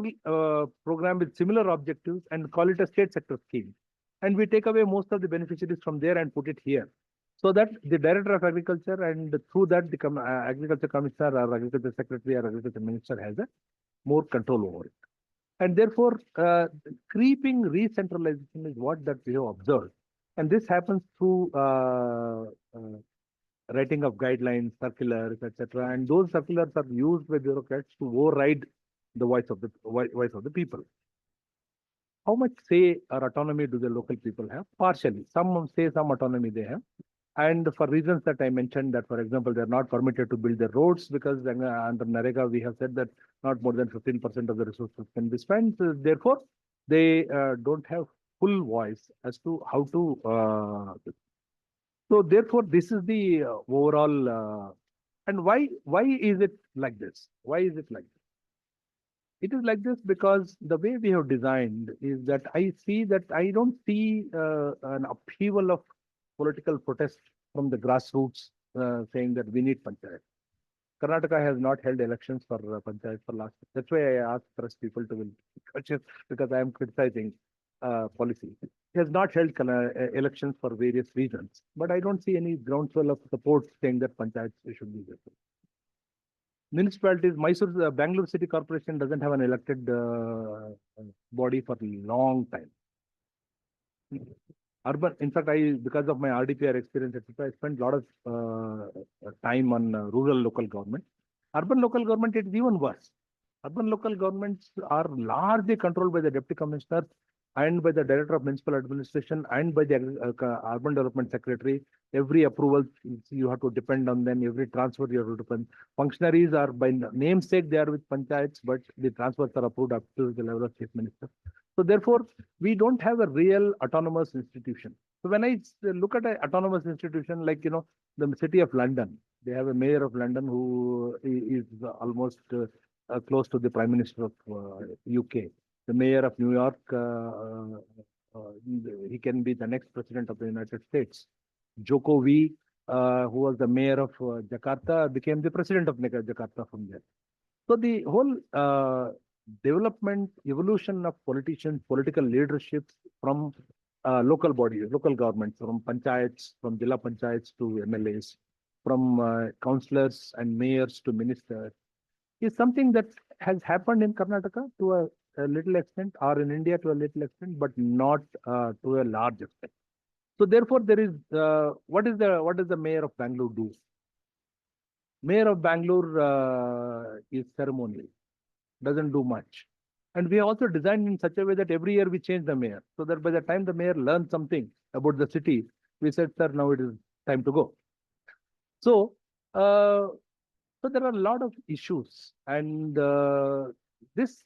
program with similar objectives and call it a state sector scheme. And we take away most of the beneficiaries from there and put it here. So that the director of agriculture and through that the agriculture commissioner or agriculture secretary or agriculture minister has a more control over it. And therefore, creeping re-centralization is what that we have observed. And this happens through writing of guidelines, circulars, etc. And those circulars are used by bureaucrats to override the voice of the people. How much say or autonomy do the local people have? Partially. Some say some autonomy they have. And for reasons that I mentioned, that for example, they're not permitted to build their roads because under NREGA, we have said that not more than 15% of the resources can be spent. Therefore, they don't have full voice as to how to. So therefore, this is the overall. And why is it like this? Why is it like this? It is like this because the way we have designed is that I see that I don't see an upheaval of political protest from the grassroots saying that we need panchayat. Karnataka has not held elections for panchayat for last. That's why I asked press people to will because I am criticizing policy. It has not held elections for various reasons, but I don't see any groundswell of support saying that panchayats should be there. Municipalities, Mysore, Bangalore City Corporation doesn't have an elected body for a long time. Urban, in fact, because of my RDPR experience, etc., I spent a lot of time on rural local government. Urban local government, it is even worse. Urban local governments are largely controlled by the deputy commissioner and by the director of municipal administration and by the urban development secretary. Every approval you have to depend on them. Every transfer you have to depend. Functionaries are by namesake they are with panchayats, but the transfers are approved up to the level of chief minister. So therefore, we don't have a real autonomous institution. So when I look at an autonomous institution like the city of London, they have a mayor of London who is almost close to the Prime Minister of UK. The mayor of New York, he can be the next president of the United States. Joko V, who was the mayor of Jakarta, became the president of Jakarta from there. So the whole development, evolution of politicians, political leadership from local bodies, local governments, from panchayats, from Jilla Panchayats to MLAs, from councillors and mayors to ministers, is something that has happened in Karnataka to a little extent, or in India to a little extent, but not to a large extent. So therefore, there is what does the mayor of Bangalore do? Mayor of Bangalore is ceremonial, doesn't do much, and we also designed in such a way that every year we change the mayor, so that by the time the mayor learns something about the city, we said, sir, now it is time to go. So. So there are a lot of issues, and this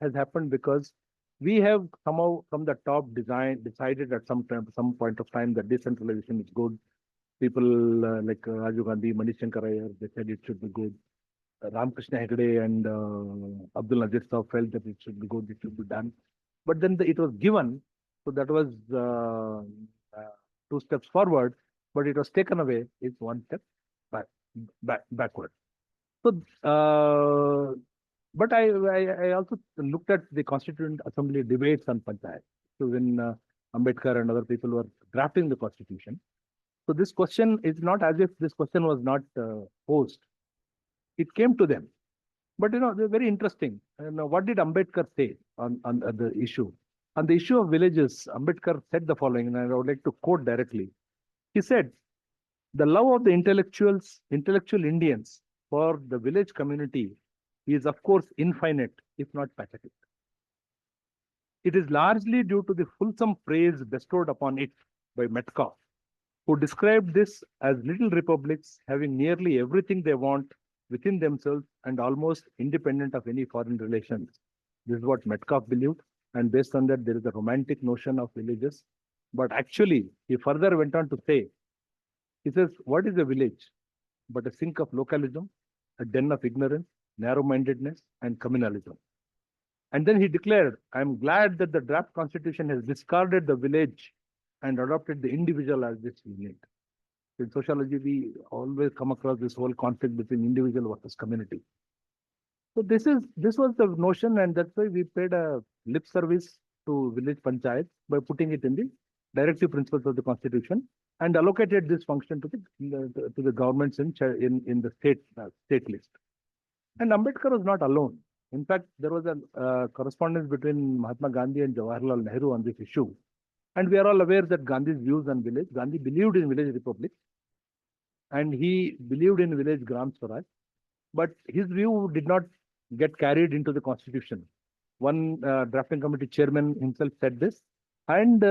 has happened because we have somehow from the top decided at some point of time that decentralization is good. People like Rajiv Gandhi, Manish Shankar Iyer, they said it should be good. Ramakrishna Hegde and Abdul Nazir Saab felt that it should be good, it should be done. But then it was given, so that was 2 steps forward, but it was taken away, it's 1 step backward. So, but I also looked at the Constituent Assembly debates on Panchayat. So when Ambedkar and other people were drafting the Constitution, so this question is not as if this question was not posed. It came to them, but they're very interesting. And what did Ambedkar say on the issue? On the issue of villages, Ambedkar said the following, and I would like to quote directly. He said, "The love of the intellectual Indians for the village community is of course infinite, if not pathetic. It is largely due to the fulsome praise bestowed upon it by Metcalfe, who described this as little republics having nearly everything they want within themselves and almost independent of any foreign relations. This is what Metcalfe believed, and based on that, there is a romantic notion of villages. But actually, he further went on to say, he says, what is a village but a sink of localism, a den of ignorance, narrow-mindedness, and communalism? And then he declared, I am glad that the draft constitution has discarded the village and adopted the individual as this unit. In sociology, we always come across this whole conflict between individual versus community. So this was the notion, and that's why we paid a lip service to village panchayats by putting it in the directive principles of the constitution and allocated this function to the governments in the state list. And Ambedkar was not alone. In fact, there was a correspondence between Mahatma Gandhi and Jawaharlal Nehru on this issue. And we are all aware that Gandhi's views on village, Gandhi believed in village republic, and he believed in village Gram Swaraj, but his view did not get carried into the constitution. One drafting committee chairman himself said this, and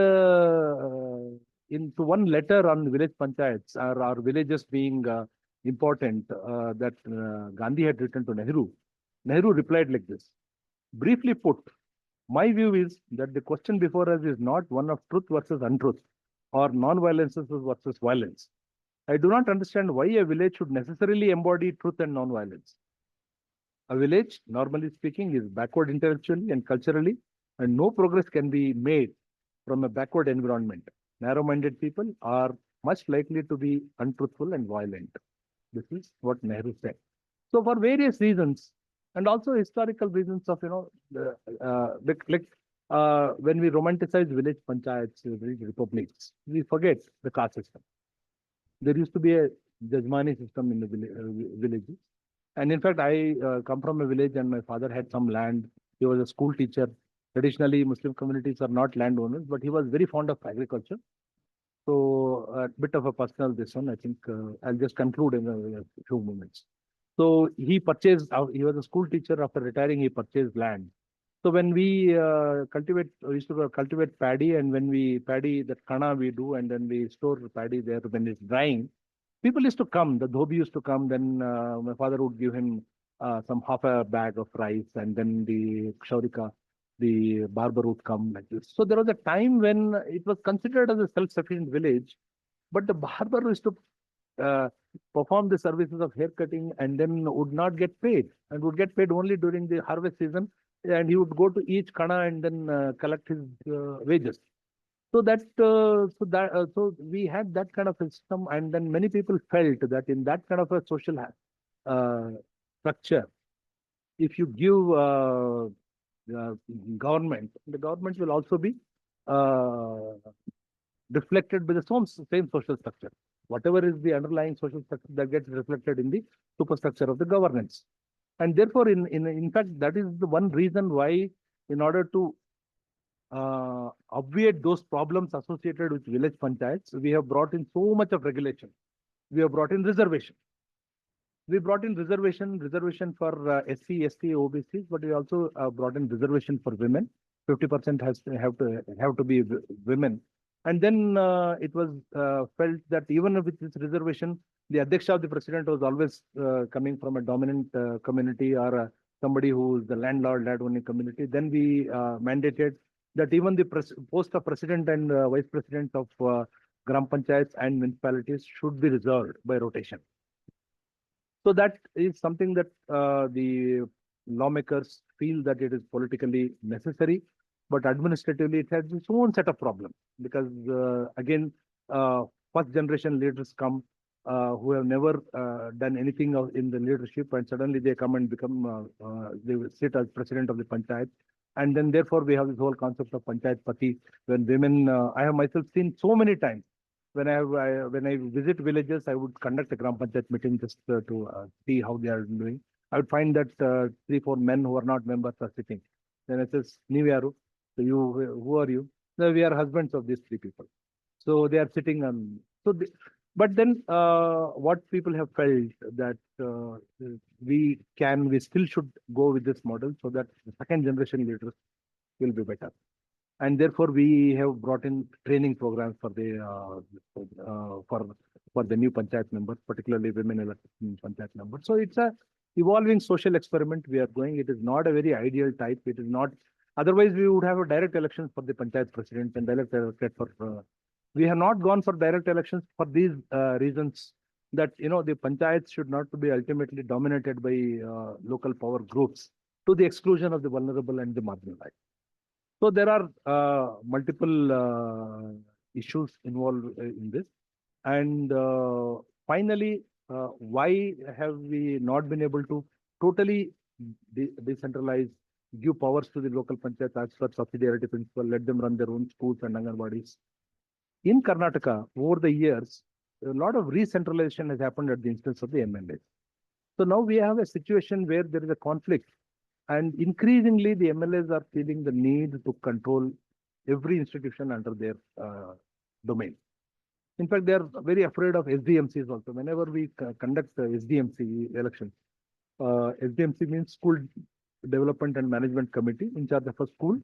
into one letter on village panchayats or villages being important that Gandhi had written to Nehru, Nehru replied like this: briefly put, my view is that the question before us is not one of truth versus untruth or non-violence versus violence. I do not understand why a village should necessarily embody truth and non-violence. A village, normally speaking, is backward intellectually and culturally, and no progress can be made from a backward environment. Narrow-minded people are much likely to be untruthful and violent. This is what Nehru said. So for various reasons, and also historical reasons of, when we romanticize village panchayats, village republics, we forget the caste system. There used to be a Jajmani system in the villages. And in fact, I come from a village and my father had some land. He was a school teacher. Traditionally, Muslim communities are not landowners, but he was very fond of agriculture. So a bit of a personal this one, I think I'll just conclude in a few moments. So he purchased, he was a school teacher. After retiring, he purchased land. So when we we used to cultivate paddy, and when we paddy, that kana we do, and then we store paddy there when it's drying. People used to come, the dhobi used to come, then my father would give him some half a bag of rice, and then the kshaurika, the barber would come like this. So there was a time when it was considered as a self-sufficient village, but the barber used to perform the services of haircutting and then would not get paid, and would get paid only during the harvest season, and he would go to each kana and then collect his wages. So so we had that kind of a system, and then many people felt that in that kind of a social structure, if you give government, the government will also be reflected by the same social structure. Whatever is the underlying social structure, that gets reflected in the superstructure of the governance. And therefore, in fact, that is the one reason why, in order to obviate those problems associated with village panchayats, we have brought in so much of regulation. We have brought in reservation. We brought in reservation for SC, ST, OBCs, but we also brought in reservation for women. 50% have to be women. And then it was felt that even with this reservation, the Adhyaksha of the president was always coming from a dominant community or somebody who is the landowning community. Then we mandated that even the post of president and vice president of Gram Panchayats and municipalities should be reserved by rotation. So that is something that the lawmakers feel that it is politically necessary, but administratively it has its own set of problems, because again, first generation leaders come who have never done anything in the leadership, and suddenly they come and become, they will sit as president of the panchayat. And then therefore we have this whole concept of panchayat pati, when women, I have myself seen so many times, when I visit villages, I would conduct a Gram Panchayat meeting just to see how they are doing. I would find that 3-4 men who are not members are sitting. Then I says, "Neevu yaru? So who are you?" No, we are husbands of these 3 people. So they are sitting on. But then what people have felt that we still should go with this model, so that the second generation leaders will be better. And therefore, we have brought in training programs for for the new panchayat members, particularly women elected panchayat members. So it's a evolving social experiment we are going. It is not a very ideal type. It is not. Otherwise, we would have a direct elections for the panchayat president and direct elected for. We have not gone for direct elections for these reasons that the panchayats should not be ultimately dominated by local power groups to the exclusion of the vulnerable and the marginalized. So there are multiple issues involved in this. And finally, why have we not been able to totally decentralize, give powers to the local panchayat as per subsidiarity principle, let them run their own schools and anganwadis? In Karnataka, over the years, a lot of re-centralization has happened at the instance of the MLAs. So now we have a situation where there is a conflict, and increasingly the MLAs are feeling the need to control every institution under their domain. In fact, they are very afraid of SDMCs also. Whenever we conduct SDMC elections, SDMC means School Development and Management Committee in charge of a school.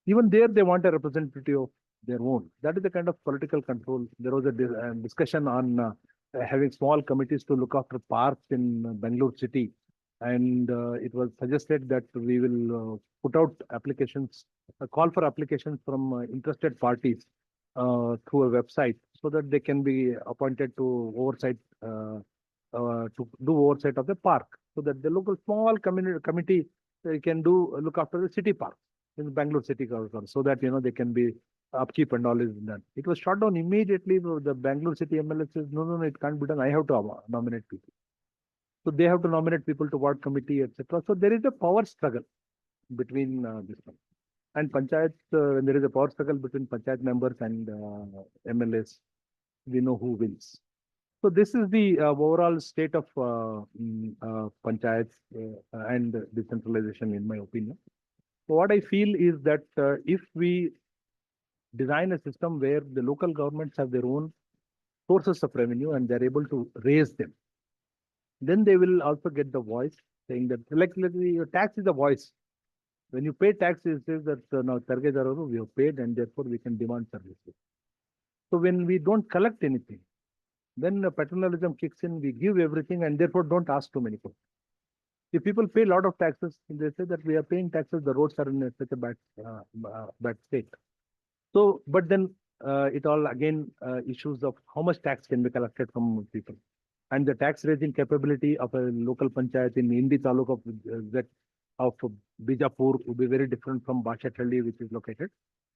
Even there, they want a representative of their own. That is the kind of political control. There was a discussion on having small committees to look after parks in Bangalore city. And it was suggested that we will put out applications, a call for applications from interested parties through a website so that they can be appointed to oversight, to do oversight of the park, so that the local small committee can look after the city park in Bangalore city council, so that they can be upkeep and all is done. It was shot down immediately. The Bangalore city MLA says, no, it can't be done. I have to nominate people. So they have to nominate people to ward committee, etc. So there is a power struggle between this one. And panchayat, when there is a power struggle between panchayat members and MLAs, we know who wins. So this is the overall state of panchayats and decentralization, in my opinion. So what I feel is that if we design a system where the local governments have their own sources of revenue and they're able to raise them, then they will also get the voice saying that, like your tax is a voice. When you pay tax, it says that now we have paid and therefore we can demand services. So when we don't collect anything, then paternalism kicks in, we give everything and therefore don't ask too many questions. If people pay a lot of taxes, they say that we are paying taxes, the roads are in such a bad state. So, but then it all again issues of how much tax can be collected from people. And the tax raising capability of a local panchayat in Indi Taluk of Bijapur would be very different from Bashathalli, which is located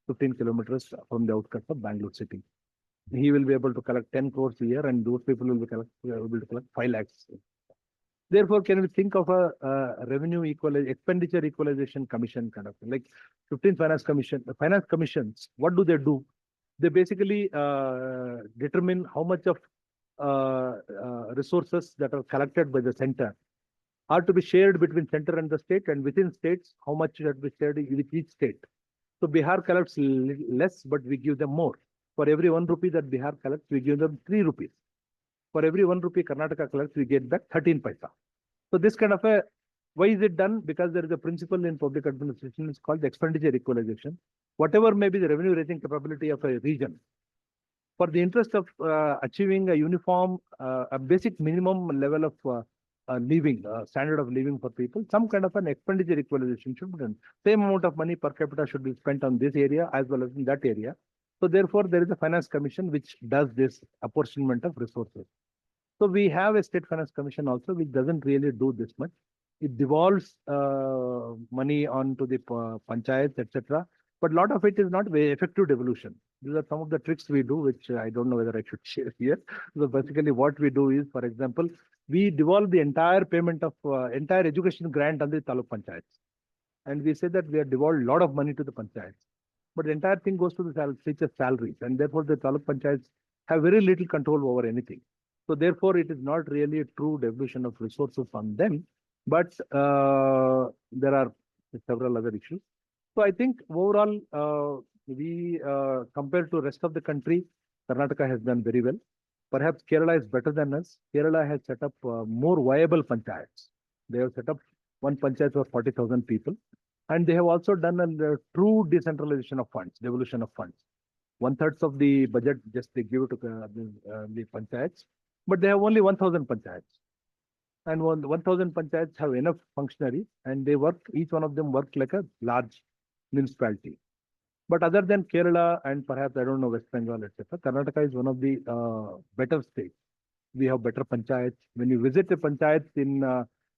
15 kilometers from the outskirts of Bangalore city. He will be able to collect 10 crores a year, and those people will be able to collect 5 lakhs. Therefore, can we think of a revenue expenditure equalization commission kind of thing, like 15th Finance Commission? The finance commissions, what do? They basically determine how much of resources that are collected by the center are to be shared between center and the state, and within states, how much should be shared with each state. So Bihar collects less, but we give them more. For every 1 rupee that Bihar collects, we give them 3 rupees. For every 1 rupee Karnataka collects, we get back 13 paisa. So this kind of why is it done? Because there is a principle in public administration, it's called the expenditure equalization. Whatever may be the revenue raising capability of a region, for the interest of achieving a uniform, a basic minimum level of living, standard of living for people, some kind of an expenditure equalization should be done. Same amount of money per capita should be spent on this area as well as in that area. So therefore, there is a finance commission which does this apportionment of resources. So we have a state finance commission also, which doesn't really do this much. It devolves money onto the panchayats, etc. But a lot of it is not very effective devolution. These are some of the tricks we do, which I don't know whether I should share here. So basically what we do is, for example, we devolve the entire payment of entire education grant on the taluk panchayats. And we say that we have devolved a lot of money to the panchayats. But the entire thing goes to the teachers' salaries. And therefore the taluk panchayats have very little control over anything. So therefore it is not really a true devolution of resources on them. But there are several other issues. So I think overall, we compared to rest of the country, Karnataka has done very well. Perhaps Kerala is better than us. Kerala has set up more viable panchayats. They have set up one panchayat for 40,000 people. And they have also done a true decentralization of funds, devolution of funds. 1/3 of the budget just they give to the panchayats, but they have only 1,000 panchayats. And 1,000 panchayats have enough functionaries and they work, each one of them work like a large municipality. But other than Kerala and perhaps, I don't know, West Bengal, etc., Karnataka is one of the better states. We have better panchayats. When you visit the panchayats in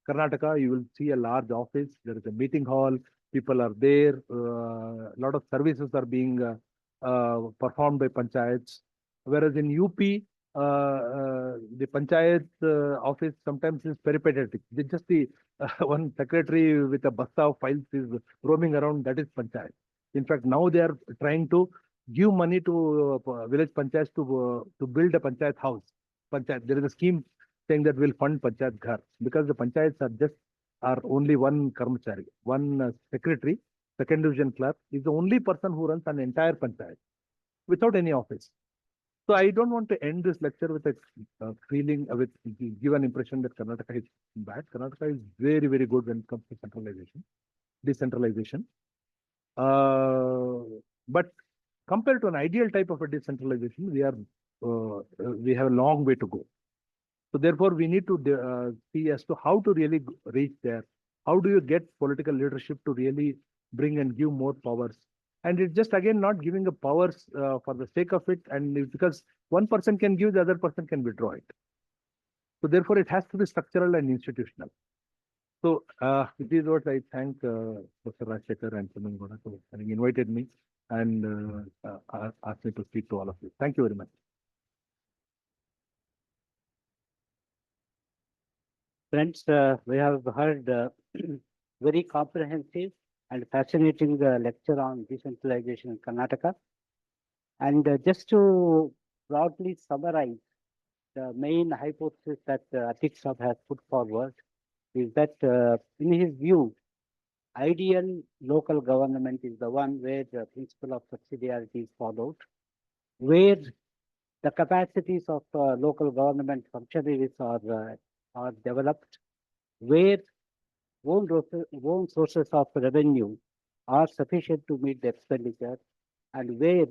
Karnataka, you will see a large office. There is a meeting hall. People are there. A lot of services are being performed by panchayats. Whereas in UP, the panchayat office sometimes is peripatetic. It's just the one secretary with a basta of files is roaming around. That is panchayat. In fact, now they are trying to give money to village panchayats to build a panchayat house. Panchayat, there is a scheme saying that we'll fund panchayat ghar because the panchayats are only one karmachari, one secretary, second division clerk is the only person who runs an entire panchayat without any office. So I don't want to end this lecture with a feeling, give an impression that Karnataka is bad. Karnataka is very, very good when it comes to centralization, decentralization. But compared to an ideal type of a decentralization, we have a long way to go. So therefore, we need to see as to how to really reach there. How do you get political leadership to really bring and give more powers? And it's just again not giving a powers for the sake of it, and because one person can give, the other person can withdraw it. So therefore, it has to be structural and institutional. So it is what I thank Professor Rajshekhar and Chandan Gowda for having invited me and asked me to speak to all of you. Thank you very much. Friends, we have heard very comprehensive and fascinating lecture on decentralization in Karnataka. And just to broadly summarize, the main hypothesis that Atheeq Sahab has put forward is that in his view, ideal local government is the one where the principle of subsidiarity is followed, where the capacities of local government functionaries are developed, where own sources of revenue are sufficient to meet the expenditure, and where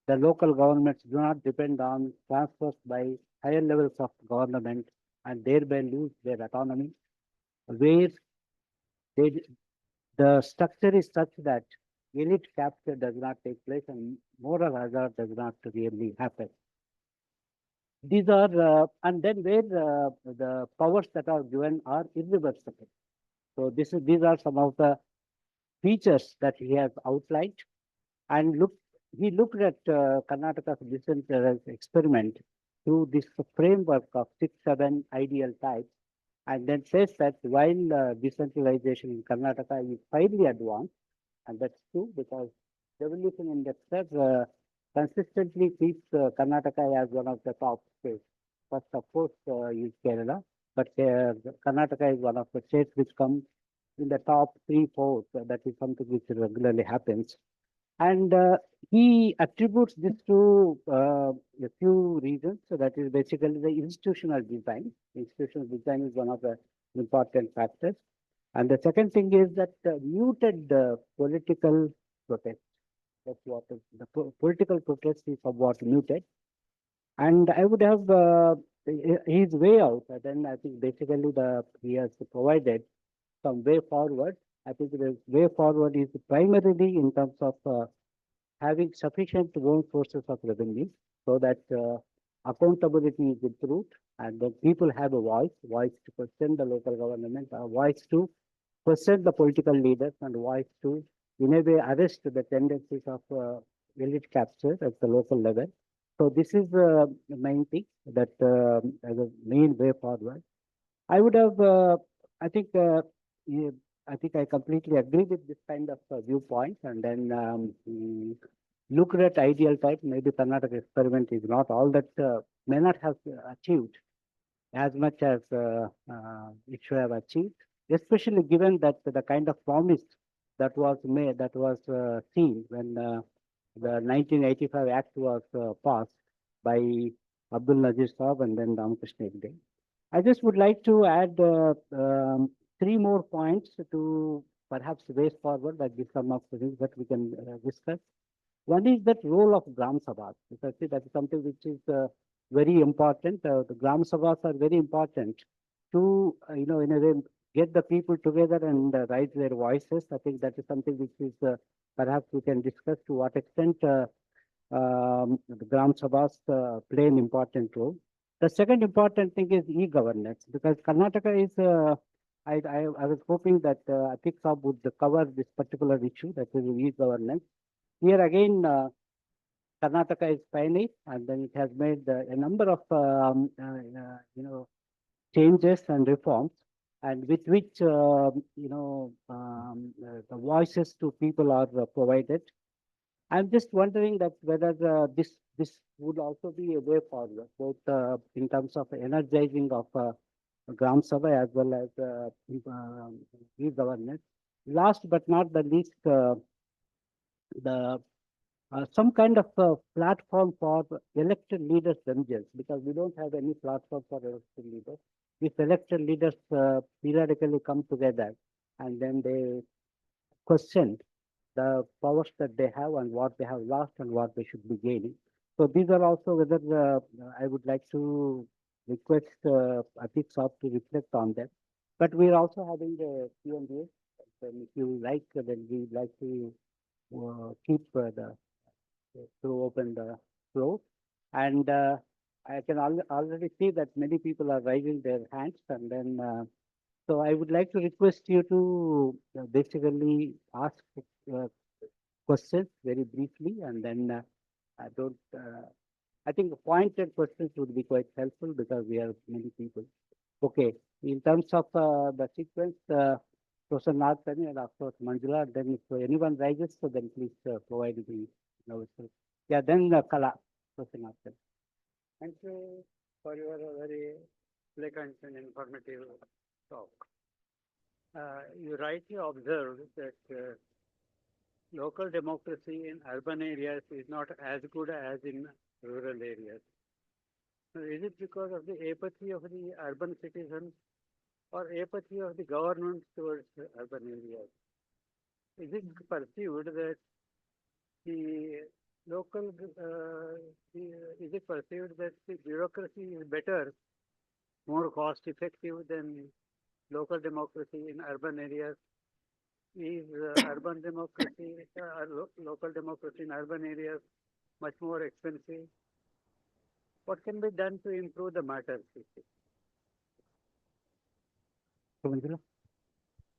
the local governments do not depend on transfers by higher levels of government and thereby lose their autonomy, where the structure is such that elite capture does not take place and moral hazard does not really happen. These are, and then where the powers that are given are irreversible. So these are some of the features that he has outlined, and he looked at Karnataka's decentralized experiment through this framework of 6-7 ideal types, and then says that while decentralization in Karnataka is highly advanced, and that's true because Revolution Indexer consistently keeps Karnataka as one of the top states. First, of course, is Kerala, but Karnataka is one of the states which come in the top 3-4. That is something which regularly happens. And he attributes this to a few reasons. So that is basically the institutional design. Institutional design is one of the important factors. And the second thing is that muted political protest. That's what the political protest is somewhat muted. And I would have his way out. And then I think basically he has provided some way forward. I think the way forward is primarily in terms of having sufficient own sources of revenue so that accountability is improved and that people have a voice to question the local government, a voice to question the political leaders, and voice to, in a way, arrest the tendencies of elite capture at the local level. So this is the main thing that as a main way forward. I would have, I think I completely agree with this kind of viewpoint, and then look at ideal type. Maybe Karnataka experiment is not all that may not have achieved as much as it should have achieved, especially given that the kind of promise that was made, that was seen when the 1985 Act was passed by Abdul Nazir Saab and then Ramakrishna Hegde. I just would like to add 3 more points to perhaps raise forward, like this some of the things that we can discuss. One is that role of Gram Sabhas, because see, that is something which is very important. The Gram Sabhas are very important to, in a way, get the people together and raise their voices. I think that is something which is perhaps we can discuss to what extent the Gram Sabhas play an important role. The second important thing is e-governance, because Karnataka is, I was hoping that Atheeq Saab would cover this particular issue, that is e-governance. Here again, Karnataka is pioneer, and then it has made a number of, changes and reforms, and with which, the voices to people are provided. I'm just wondering that whether this would also be a way forward, both in terms of energizing of Gram Sabha as well as e-governance. Last but not the least, the some kind of platform for elected leaders themselves, because we don't have any platform for elected leaders. If elected leaders periodically come together and then they question the powers that they have and what they have lost and what they should be gaining. So these are also whether I would like to request Atheeq Saab to reflect on them. But we are also having the Q&A. And if you like, then we would like to keep to open the floor. And I can already see that many people are raising their hands, and then so I would like to request you to basically ask questions very briefly, and then I don't. I think pointed questions would be quite helpful because we have many people. Okay, in terms of the sequence, Professor Nathani and of course Manjula. Then if anyone raises, so then please provide the notice. Yeah, then Kala, Professor Nathani. Thank you for your very elegant and informative talk. You rightly observed that local democracy in urban areas is not as good as in rural areas. So is it because of the apathy of the urban citizens or apathy of the government towards the urban areas? Is it perceived that the local, is it perceived that the bureaucracy is better, more cost effective than local democracy in urban areas? Is urban democracy, local democracy in urban areas much more expensive? What can be done to improve the matter? So, Manjula?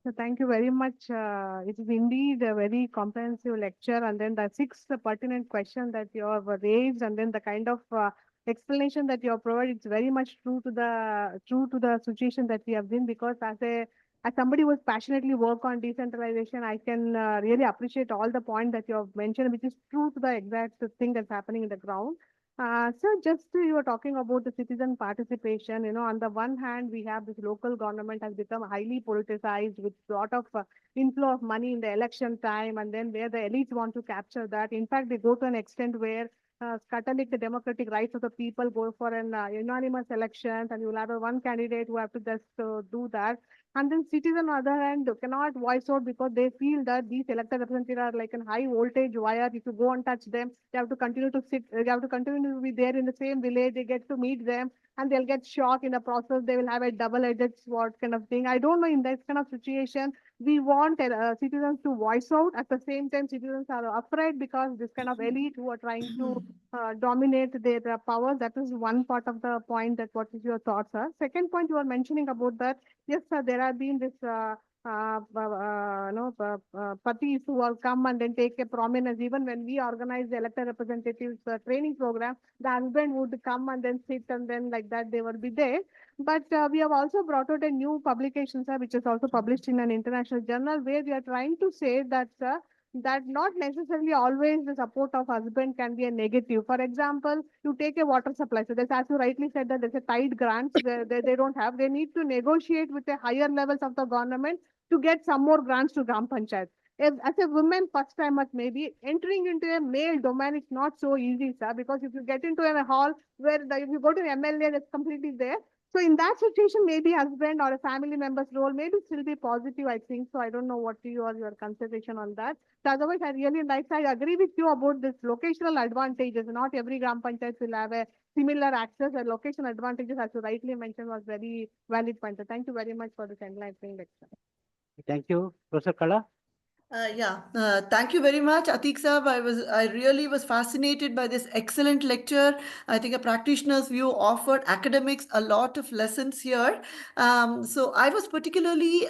So thank you very much. It is indeed a very comprehensive lecture, and then the six pertinent question that you have raised, and then the kind of explanation that you have provided, it's very much true to the situation that we have been. Because as somebody who has passionately worked on decentralization, I can really appreciate all the point that you have mentioned, which is true to the exact thing that's happening in the ground. So just you were talking about the citizen participation. On the one hand, we have this local government has become highly politicized with lot of inflow of money in the election time, and then where the elites want to capture that. In fact, they go to an extent where scuttling the democratic rights of the people, go for an unanimous elections, and you will have a one candidate who have to just do that. And then citizens, on the other hand, cannot voice out because they feel that these elected representatives are like a high voltage wire. If you go and touch them, they have to continue to sit, they have to continue to be there in the same village. They get to meet them and they'll get shocked in the process. They will have a double-edged sword kind of thing. I don't know, in this kind of situation, we want citizens to voice out. At the same time, citizens are afraid because this kind of elite who are trying to dominate their powers. That is one part of the point. That what is your thoughts are. Second point you are mentioning about that. Yes, sir, there have been this parties who have come and then take a prominence. Even when we organize the elected representatives training program, the husband would come and then sit, and then like that they will be there. But we have also brought out a new publication, sir, which is also published in an international journal, where we are trying to say that, sir, that not necessarily always the support of husband can be a negative. For example, you take a water supply. So there's, as you rightly said, that there's a tight grants they don't have. They need to negotiate with the higher levels of the government to get some more grants to Gram Panchayat. If, as a woman first timer, maybe entering into a male domain is not so easy, sir, because if you get into a hall where if you go to an MLA, that's completely there. So in that situation, maybe husband or a family member's role maybe still be positive, I think. So I don't know what your consideration on that. So otherwise, I really like, I agree with you about this locational advantages. Not every Gram Panchayat will have a similar access, and location advantages, as you rightly mentioned, was very valid point. So thank you very much for this enlightening lecture. Thank you, Professor Kala. Thank you very much, Atheeq Saab. I really was fascinated by this excellent lecture. I think a practitioner's view offered academics a lot of lessons here. So I was particularly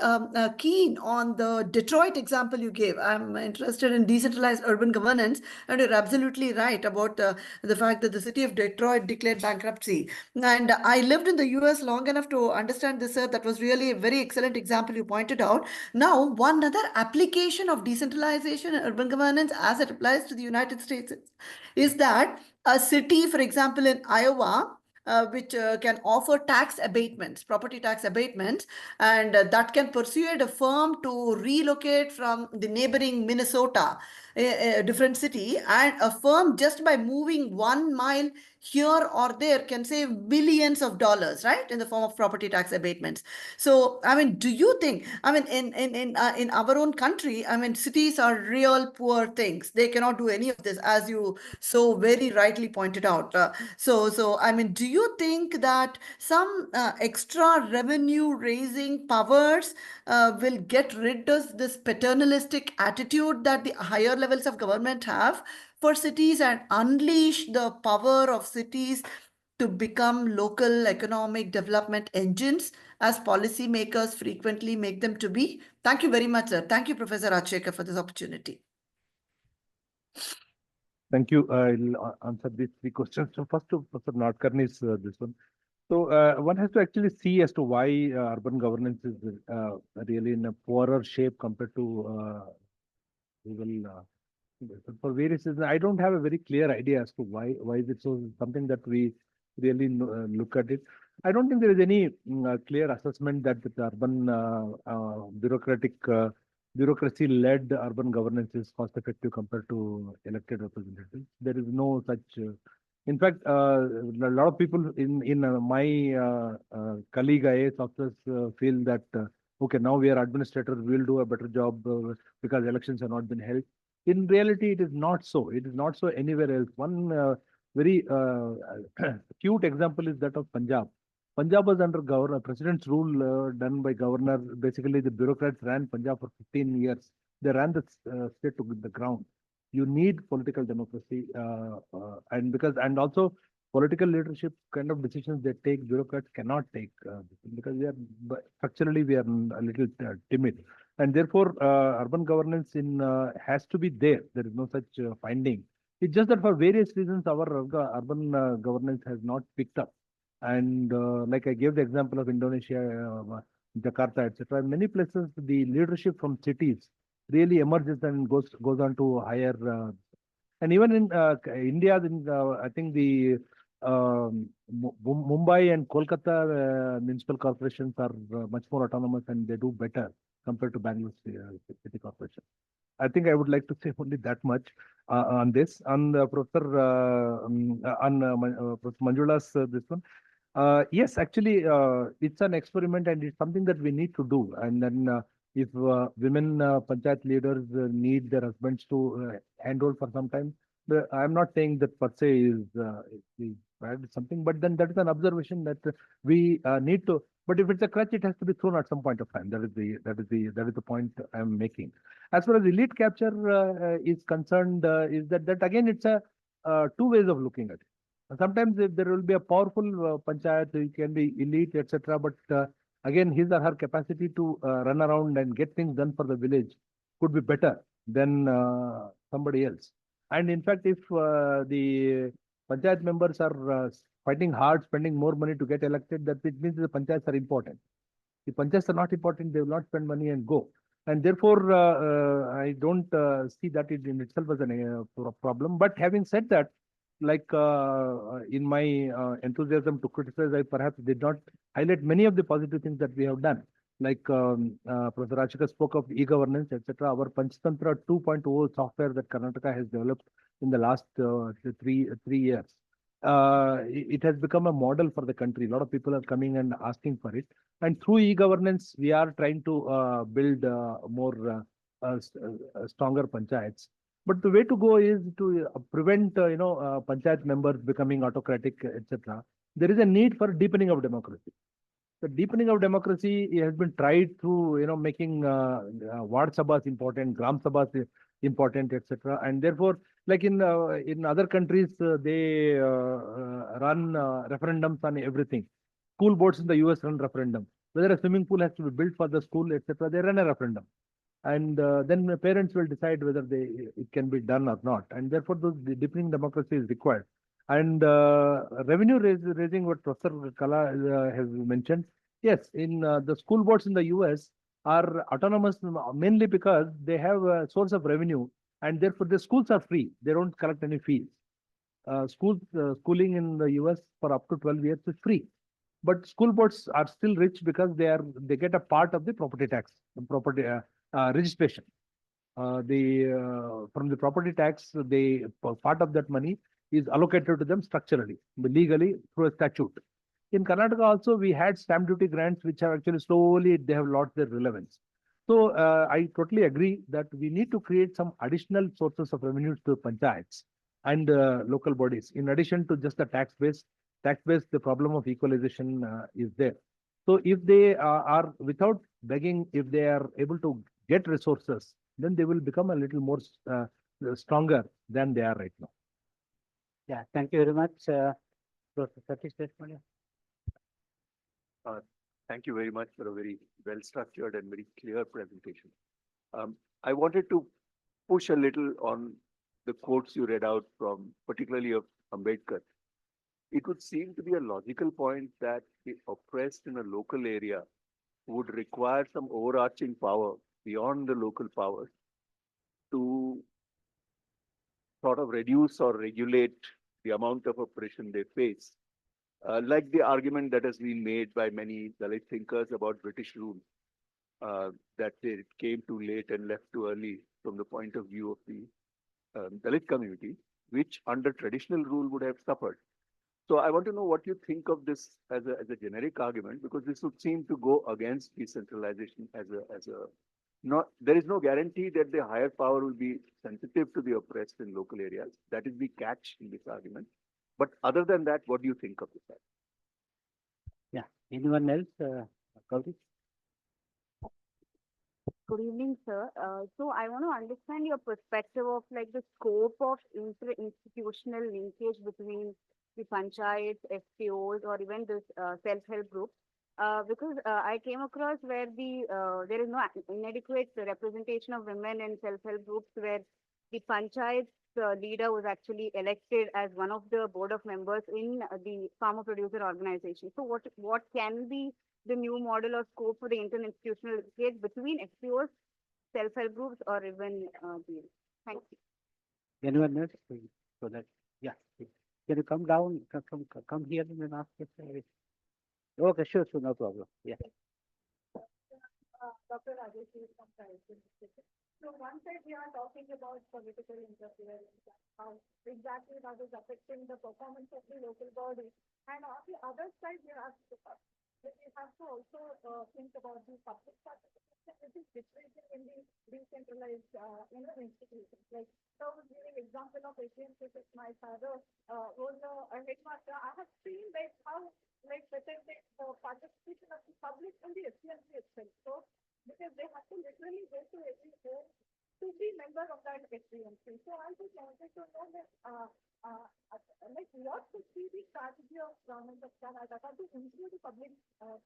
keen on the Detroit example you gave. I'm interested in decentralized urban governance, and you're absolutely right about the fact that the city of Detroit declared bankruptcy. And I lived in the US long enough to understand this, sir. That was really a very excellent example you pointed out. Now, one other application of decentralization and urban governance as it applies to the United States is that a city, for example, in Iowa, which can offer tax abatements, property tax abatements, and that can persuade a firm to relocate from the neighboring Minnesota, a different city, and a firm just by moving 1 mile here or there can save billions of dollars, right, in the form of property tax abatements. So, I mean, do you think, I mean, in our own country, I mean, cities are real poor things. They cannot do any of this, as you so very rightly pointed out. So I mean, do you think that some extra revenue raising powers will get rid of this paternalistic attitude that the higher levels of government have for cities and unleash the power of cities to become local economic development engines as policymakers frequently make them to be? Thank you very much, sir. Thank you, Professor Rajshekar, for this opportunity. Thank you. I'll answer these three questions. So first to Professor Nadkarni's this one. So one has to actually see as to why urban governance is really in a poorer shape compared to rural. For various reasons, I don't have a very clear idea as to why is it so. Something that we really look at it. I don't think there is any clear assessment that the urban bureaucracy-led urban governance is cost-effective compared to elected representatives. There is no such. In fact, a lot of people in my colleague IAS officers feel that okay, now we are administrators, we'll do a better job because elections have not been held. In reality, it is not so. It is not so anywhere else. One very cute example is that of Punjab. Punjab was under governor, president's rule done by governor. Basically, the bureaucrats ran Punjab for 15 years. They ran the state to the ground. You need political democracy, and also political leadership kind of decisions they take, bureaucrats cannot take because structurally we are a little timid, and therefore urban governance has to be there. There is no such finding. It's just that for various reasons our urban governance has not picked up. And like I gave the example of Indonesia, Jakarta, etc. In many places, the leadership from cities really emerges and goes on to higher. And even in India, I think the Mumbai and Kolkata municipal corporations are much more autonomous and they do better compared to Bangalore City Corporation. I think I would like to say only that much on this. On Professor Manjula's this one. Yes, actually, it's an experiment and it's something that we need to do. And then if women panchayat leaders need their husbands to handhold for some time, I'm not saying that per se is bad, something, but then that is an observation that we need to. But if it's a crutch, it has to be thrown at some point of time. That is the point I'm making. As far as elite capture is concerned, is that again it's a two ways of looking at it. Sometimes there will be a powerful panchayat, it can be elite, etc. But again, his or her capacity to run around and get things done for the village could be better than somebody else. And in fact, if the panchayat members are fighting hard, spending more money to get elected, that it means the panchayats are important. If panchayats are not important, they will not spend money and go. And therefore, I don't see that it in itself as a problem. But having said that, like in my enthusiasm to criticize, I perhaps did not highlight many of the positive things that we have done. Like Professor Rajshekar spoke of e-governance, etc. Our Panchtantra 2.0 software that Karnataka has developed in the last 3 years it has become a model for the country. A lot of people are coming and asking for it. And through e-governance, we are trying to build more stronger panchayats. But the way to go is to prevent, panchayat members becoming autocratic, etc. There is a need for deepening of democracy. The deepening of democracy has been tried through, making ward sabhas important, gram sabhas important, etc. And therefore, like in other countries, they run referendums on everything. School boards in the US run referendum. Whether a swimming pool has to be built for the school, etc. They run a referendum, and then the parents will decide whether it can be done or not. And therefore, the deepening democracy is required. And revenue raising, what Professor Kala has mentioned. Yes, in the school boards in the US are autonomous mainly because they have a source of revenue, and therefore the schools are free. They don't collect any fees. Schooling in the US for up to 12 years is free. But school boards are still rich because they get a part of the property tax, property registration. From the property tax, part of that money is allocated to them structurally, legally through a statute. In Karnataka also, we had stamp duty grants, which have actually slowly they have lost their relevance. So I totally agree that we need to create some additional sources of revenues to panchayats and local bodies, in addition to just the tax base. Tax base, the problem of equalization is there. So if they are without begging, if they are able to get resources, then they will become a little more stronger than they are right now. Yeah, thank you very much, Professor Satish Deshpande. Thank you very much for a very well-structured and very clear presentation. I wanted to push a little on the quotes you read out from, particularly of Ambedkar. It would seem to be a logical point that the oppressed in a local area would require some overarching power beyond the local powers to sort of reduce or regulate the amount of oppression they face. Like the argument that has been made by many Dalit thinkers about British rule, that it came too late and left too early from the point of view of the Dalit community, which under traditional rule would have suffered. So I want to know what you think of this as a generic argument, because this would seem to go against decentralization there is no guarantee that the higher power will be sensitive to the oppressed in local areas. That is the catch in this argument. But other than that, what do you think of this? Yeah, anyone else? Gauri? Good evening, sir. So I want to understand your perspective of like the scope of inter-institutional linkage between the panchayats, FPOs, or even this self-help group. Because I came across where there is no inadequate representation of women in self-help groups, where the panchayat leader was actually elected as one of the board of members in the farmer producer organization. So what can be the new model or scope for the interinstitutional linkage between FPOs, self-help groups, or even the? Thank you. Anyone else? So that, yeah. Can you come down, come here and then ask us? Okay, sure, no problem. Yeah. Dr. Rajesh is from Private Institute. So one side we are talking about political interference, how exactly that is affecting the performance of the local body. And on the other side, we have to also think about the public participation, which is different in the decentralized institutions. Like, so giving example of Asian cricket, my father was a headmaster. I have seen like how whether the participation of the public in the SCMC itself. So because they have to literally go to every home to be member of that SCMC. So I just wanted to know that what could be the strategy of government of Karnataka to include the public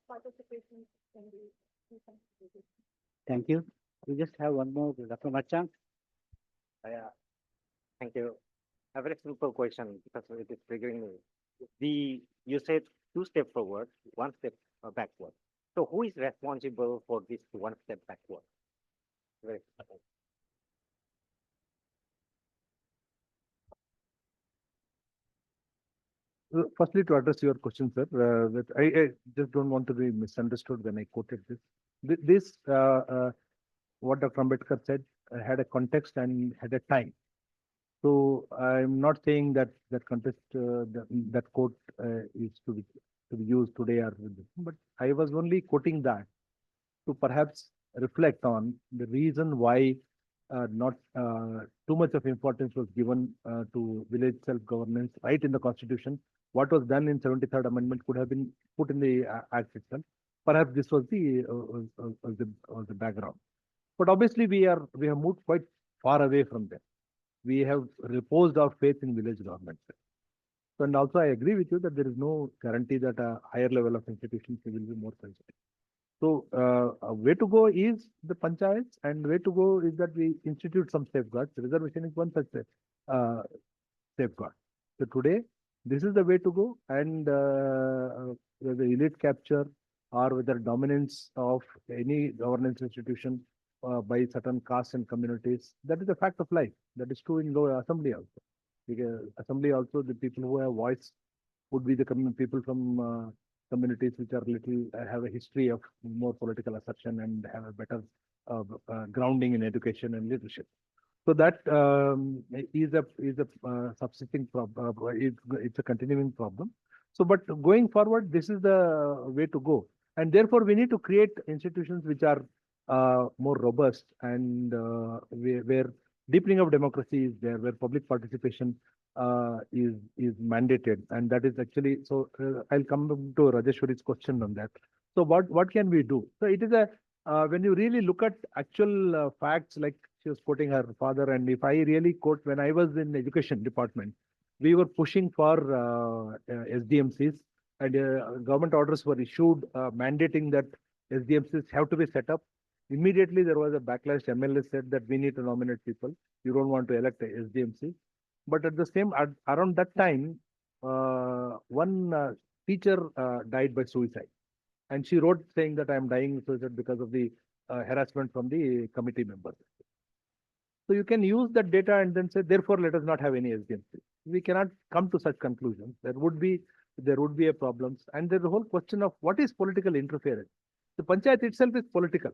participation in the decentralization. Thank you. We just have one more, Dr. Machang. Thank you. A very simple question because it is triggering me. You said 2 steps forward, 1 step backward. So who is responsible for this 1 step backward? Very simple. Firstly, to address your question, sir, that I just don't want to be misunderstood when I quoted this. What Dr. Ambedkar said had a context and had a time. So I'm not saying that that quote is to be used today or but I was only quoting that to perhaps reflect on the reason why not too much of importance was given to village self-governance right in the constitution. What was done in 73rd Amendment could have been put in the act itself. Perhaps this was the background. But obviously we have moved quite far away from there. We have reposed our faith in village government. So, and also I agree with you that there is no guarantee that a higher level of institutions will be more sensitive. So, a way to go is the panchayats, and way to go is that we institute some safeguards. Reservation is one such safeguard. So today, this is the way to go, and whether elite capture or whether dominance of any governance institution by certain castes and communities, that is a fact of life. That is true in lower assembly also. Because assembly also, the people who have voice would be the people from communities which are little have a history of more political assertion and have a better grounding in education and leadership. So that is a subsisting problem. It's a continuing problem. So, but going forward, this is the way to go, and therefore we need to create institutions which are more robust and where deepening of democracy is there, where public participation is mandated, and that is actually so. I'll come to Rajeshwari's question on that. So, what can we do? So, it is a when you really look at actual facts, like she was quoting her father, and if I really quote, when I was in education department, we were pushing for SDMCs, and government orders were issued mandating that SDMCs have to be set up. Immediately there was a backlash. MLA said that we need to nominate people. You don't want to elect a SDMC. But at the same, around that time, one teacher died by suicide. And she wrote saying that I am dying suicide because of the harassment from the committee members. So you can use that data and then say, therefore, let us not have any SDMC. We cannot come to such conclusions. There would be a problems, and there's a whole question of what is political interference. The panchayat itself is political,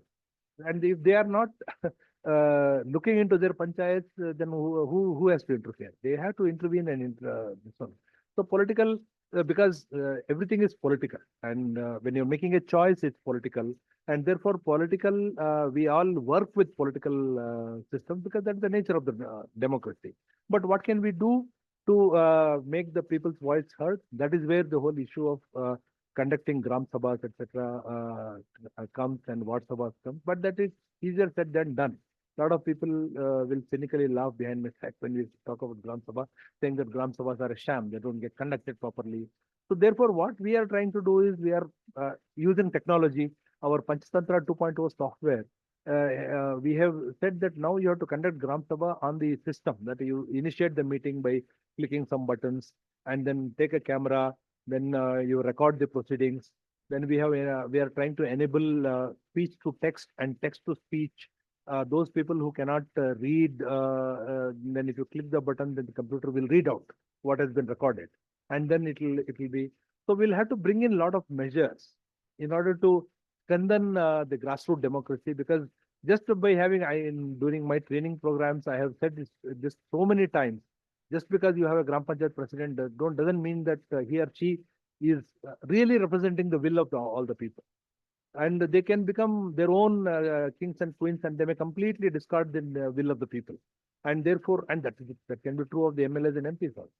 and if they are not looking into their panchayats, then who has to interfere? They have to intervene and this one. So political, because everything is political, and when you're making a choice, it's political, and therefore political. We all work with political systems because that's the nature of the democracy. But what can we do to make the people's voice heard? That is where the whole issue of conducting gram sabhas, etc., comes, and what sabhas comes. But that is easier said than done. A lot of people will cynically laugh behind my back when we talk about gram sabha, saying that gram sabhas are a sham; they don't get conducted properly. So therefore, what we are trying to do is we are using technology, our Panchtantra 2.0 software. We have said that now you have to conduct gram sabha on the system, that you initiate the meeting by clicking some buttons and then take a camera, then you record the proceedings. Then we are trying to enable speech to text and text to speech. Those people who cannot read, then if you click the button, then the computer will read out what has been recorded, and then it will be. So we'll have to bring in a lot of measures in order to strengthen the grassroots democracy, because just by having during my training programs, I have said this so many times. Just because you have a Gram Panchayat president doesn't mean that he or she is really representing the will of all the people. And they can become their own kings and queens, and they may completely discard the will of the people. And therefore, and that can be true of the MLAs and MPs also.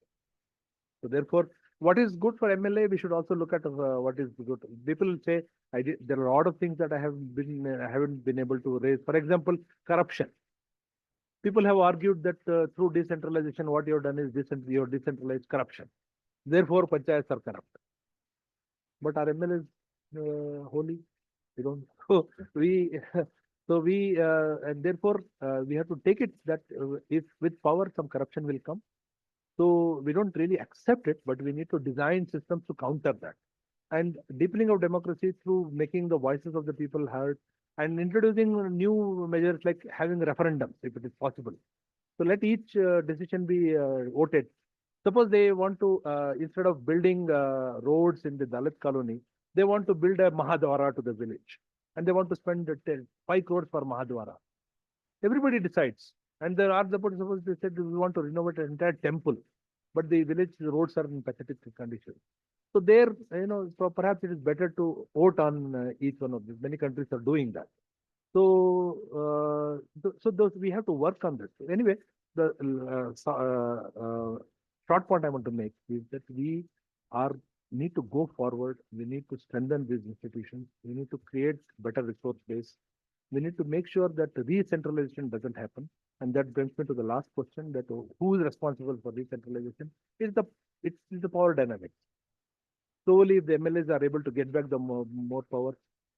So therefore, what is good for MLA, we should also look at what is good. People say there are a lot of things that I haven't been able to raise. For example, corruption. People have argued that through decentralization, what you have done is you have decentralized corruption. Therefore, panchayats are corrupt. But our MLA is holy. We don't. And therefore we have to take it that if with power some corruption will come. So we don't really accept it, but we need to design systems to counter that. And deepening of democracy through making the voices of the people heard, and introducing new measures like having referendums if it is possible. So let each decision be voted. Suppose they want to, instead of building roads in the Dalit colony, they want to build a Mahadwara to the village, and they want to spend 5 crores for Mahadwara. Everybody decides. And there are suppose they said we want to renovate an entire temple, but the village roads are in pathetic condition. So there, perhaps it is better to vote on each one of these. Many countries are doing that. So, so those we have to work on this. Anyway, the short point I want to make is that we need to go forward. We need to strengthen these institutions. We need to create better resource base. We need to make sure that decentralization doesn't happen. And that brings me to the last question: that who is responsible for decentralization? It's the power dynamics. Slowly, if the MLAs are able to get back the more power,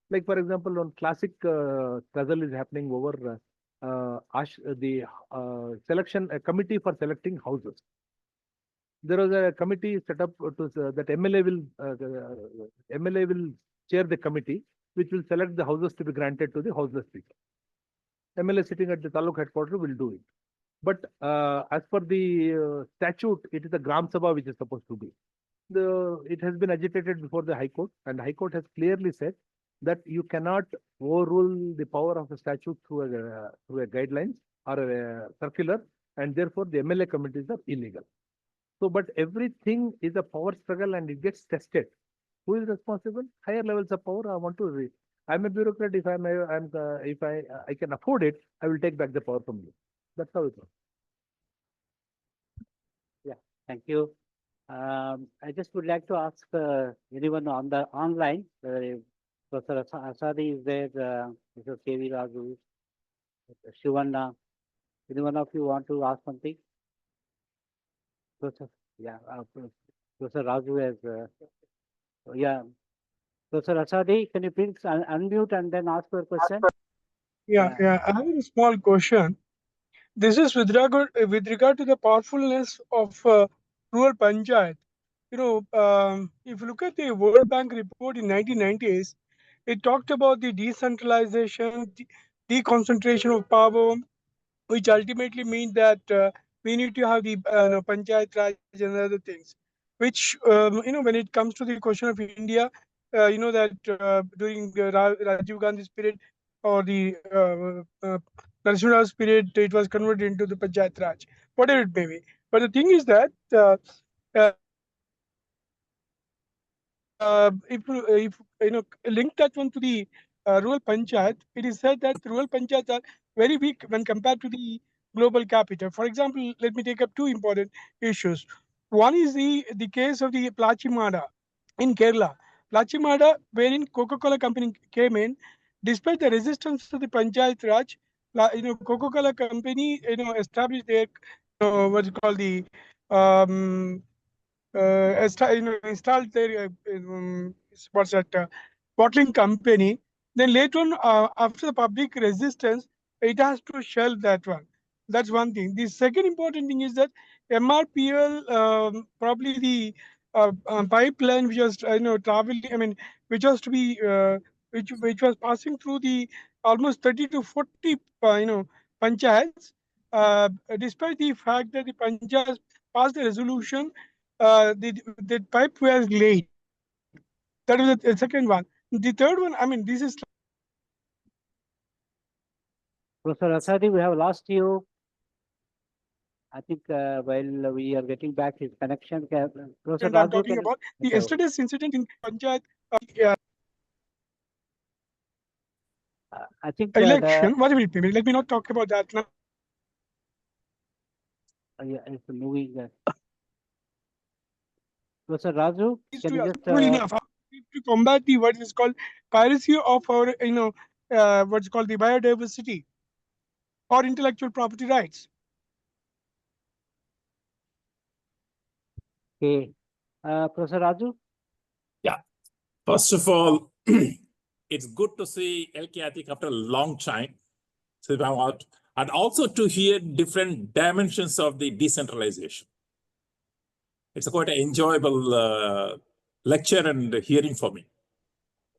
like for example, on classic struggle is happening over the selection committee for selecting houses. There was a committee set up to that MLA will chair the committee, which will select the houses to be granted to the houseless people. MLA sitting at the Taluk headquarters will do it. But as per the statute, it is the Gram Sabha which is supposed to do. It has been agitated before the High Court, and the High Court has clearly said that you cannot overrule the power of the statute through a guidelines or a circular, and therefore the MLA committees are illegal. So, but everything is a power struggle and it gets tested. Who is responsible? Higher levels of power. I want to read. I'm a bureaucrat. If I can afford it, I will take back the power from you. That's how it works. Yeah, thank you. I just would like to ask anyone on the online, Professor Asadi is there, Mr. K.V. Raju, Shivanna. Anyone of you want to ask something? Professor, yeah, Professor Raju has, yeah. Professor Asadi, can you please unmute and then ask your question? Yeah, I have a small question. This is with regard to the powerfulness of rural panchayat. If you look at the World Bank report in 1990s, it talked about the decentralization, deconcentration of power, which ultimately means that we need to have the panchayat raj and other things. Which when it comes to the question of India, that during Rajiv Gandhi's period or the Narasimha Rao's period, it was converted into the panchayat raj, whatever it may be. But the thing is that if link that one to the rural panchayat, it is said that rural panchayats are very weak when compared to the global capital. For example, let me take up two important issues. One is the case of the Plachimada in Kerala. Plachimada, wherein Coca-Cola company came in, despite the resistance to the panchayat raj, Coca-Cola company established their what's called the installed their what's that bottling company. Then later on, after the public resistance, it has to shelve that one. That's one thing. The second important thing is that MRPL, probably the pipeline which was traveling. I mean, which was to be which was passing through the almost 30 to 40 panchayats. Despite the fact that the panchayats passed the resolution, the pipe was laid. That was the second one. The third one, I mean, this is. Professor Asadi, we have lost you. I think while we are getting back his connection, Professor I'm Raju, talking about the yesterday's incident in Panchayat. I think election. Whatever it may be. Let me not talk about that now. Yeah, it's moving. Professor Raju, can you just enough to combat the what is called piracy of our what's called the biodiversity or intellectual property rights. Okay, Professor Raju. Yeah, first of all, it's good to see LK Atheeq after a long time. So and also to hear different dimensions of the decentralization. It's a quite an enjoyable lecture and hearing for me.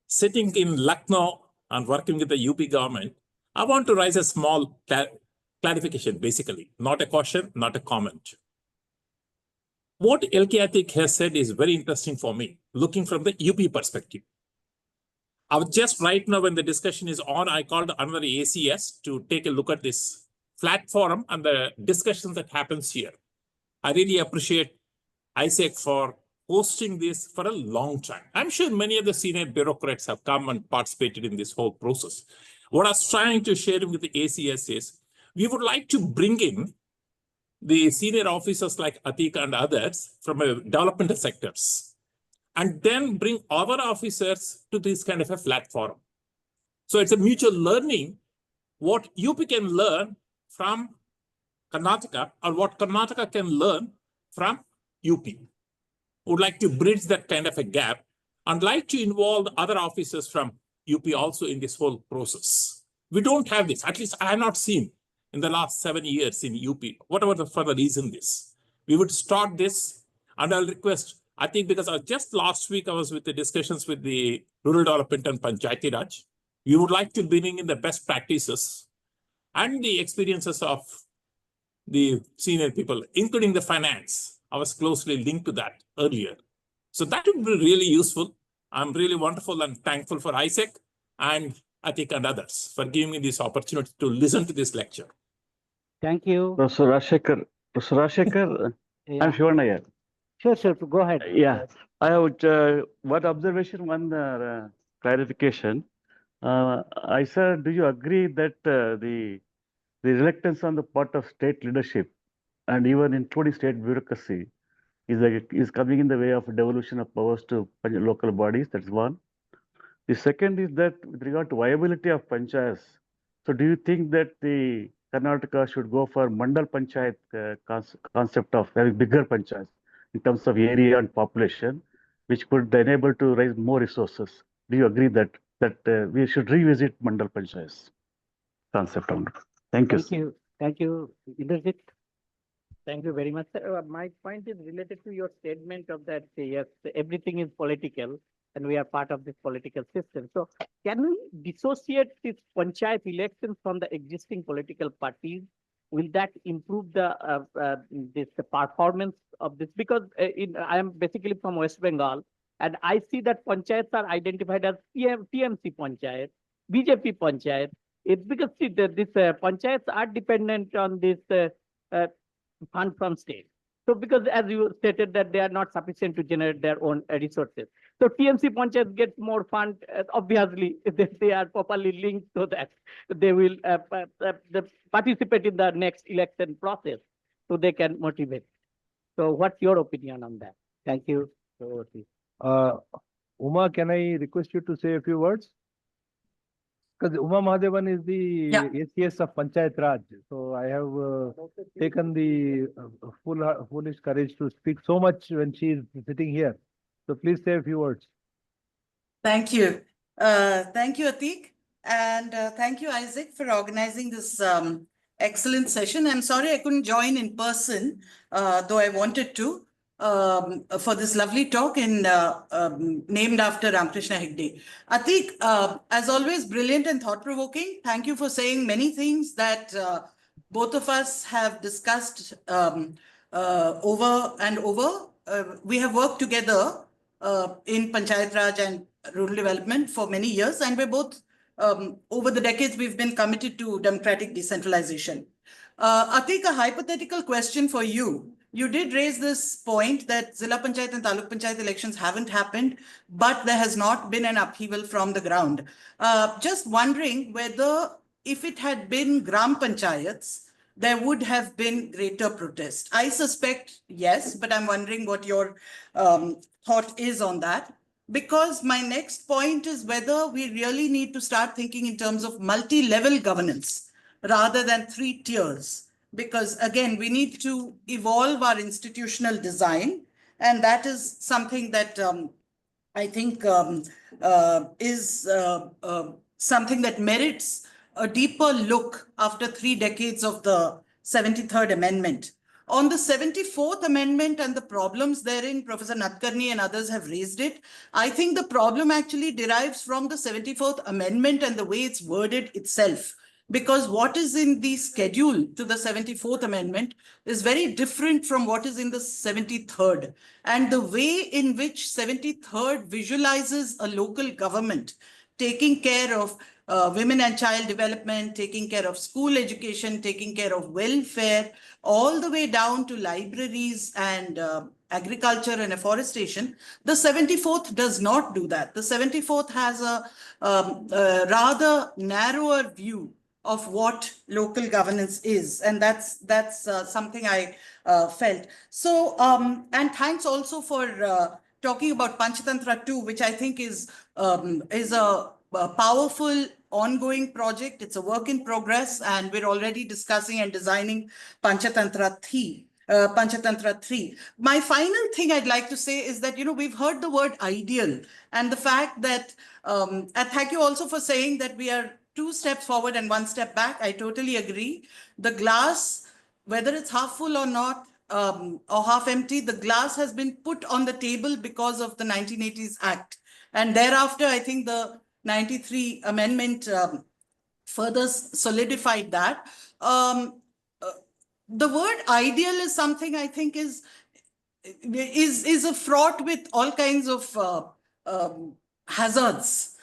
Sitting in Lucknow and working with the UP government, I want to raise a small clarification, basically, not a question, not a comment. What LK Atheeq has said is very interesting for me, looking from the UP perspective. I was just right now when the discussion is on, I called another ACS to take a look at this platform and the discussions that happens here. I really appreciate Isaac for hosting this for a long time. I'm sure many of the senior bureaucrats have come and participated in this whole process. What I was trying to share with the ACS is, we would like to bring in the senior officers like Atheeq and others from developmental sectors, and then bring other officers to this kind of a platform. So it's a mutual learning, what UP can learn from Karnataka or what Karnataka can learn from UP. Would like to bridge that kind of a gap and like to involve other officers from UP also in this whole process. We don't have this, at least I have not seen in the last 7 years in UP, whatever the further reason is. We would start this, and I'll request, I think because just last week I was with the discussions with the Rural Development and Panchayati Raj. We would like to bring in the best practices and the experiences of the senior people, including the finance. I was closely linked to that earlier. So that would be really useful. I'm really wonderful and thankful for Isaac and Atheeq and others for giving me this opportunity to listen to this lecture. Thank you. Professor Rashekar, Yeah. I'm Shivan Nair. Sure, go ahead. Yeah, I have one observation, one clarification. I said, do you agree that the reluctance on the part of state leadership and even including state bureaucracy is coming in the way of devolution of powers to local bodies? That's one. The second is that with regard to viability of panchayats, so do you think that the Karnataka should go for mandal panchayat concept of having bigger panchayats in terms of area and population, which could enable to raise more resources? Do you agree that we should revisit mandal panchayats concept? Thank you. Thank you. Indrajit? Thank you very much, sir. My point is related to your statement of that, yes, everything is political and we are part of this political system. So can we dissociate this panchayat elections from the existing political parties? Will that improve the performance of this? Because I am basically from West Bengal, and I see that panchayats are identified as TMC panchayat, BJP panchayat. It's because these panchayats are dependent on this fund from state. So because as you stated that they are not sufficient to generate their own resources. So TMC panchayats get more fund, obviously, if they are properly linked so that they will participate in the next election process, so they can motivate. So what's your opinion on that? Thank you. Uma, can I request you to say a few words? Because Uma Mahadevan is the ACS of Panchayat Raj. So I have taken the foolish courage to speak so much when she is sitting here. So please say a few words. Thank you. Thank you, Atheeq. And thank you, Isaac, for organizing this excellent session. I'm sorry I couldn't join in person, though I wanted to, for this lovely talk named after Ramakrishna Hegde. Atheeq, as always, brilliant and thought-provoking. Thank you for saying many things that both of us have discussed over and over. We have worked together in Panchayat Raj and rural development for many years, and we're both, over the decades, we've been committed to democratic decentralization. Atheeq, a hypothetical question for you. You did raise this point that Zilla Panchayat and Taluk Panchayat elections haven't happened, but there has not been an upheaval from the ground. Just wondering whether if it had been Gram Panchayats, there would have been greater protest. I suspect yes, but I'm wondering what your thought is on that. Because my next point is whether we really need to start thinking in terms of multi-level governance rather than 3 tiers. Because again, we need to evolve our institutional design. And that is something that I think is something that merits a deeper look after 3 decades of the 73rd Amendment. On the 74th Amendment and the problems therein, Professor Nadkarni and others have raised it. I think the problem actually derives from the 74th Amendment and the way it's worded itself. Because what is in the schedule to the 74th Amendment is very different from what is in the 73rd. And the way in which 73rd visualizes a local government taking care of women and child development, taking care of school education, taking care of welfare, all the way down to libraries and agriculture and afforestation. The 74th does not do that. The 74th has a rather narrower view of what local governance is, and that's something I felt. So, and thanks also for talking about Panchatantra 2, which I think is a powerful ongoing project. It's a work in progress, and we're already discussing and designing Panchatantra 3. Panchatantra 3. My final thing I'd like to say is that, we've heard the word ideal, and the fact that, and thank you also for saying that we are 2 steps forward and 1 step back. I totally agree. The glass, whether it's half full or not, or half empty, the glass has been put on the table because of the 1980s Act. And thereafter, I think the 93 amendment further solidified that. The word ideal is something I think is a fraught with all kinds of hazards.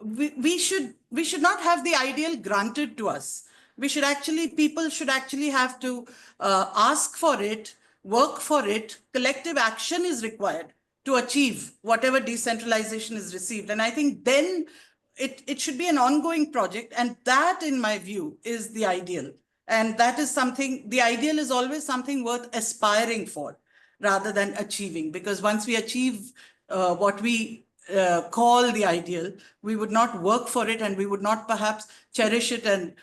We should not have the ideal granted to us. People should actually have to ask for it, work for it. Collective action is required to achieve whatever decentralization is received. And I think then it should be an ongoing project. And that, in my view, is the ideal. And that is something, the ideal is always something worth aspiring for rather than achieving. Because once we achieve what we call the ideal, we would not work for it, and we would not perhaps cherish it and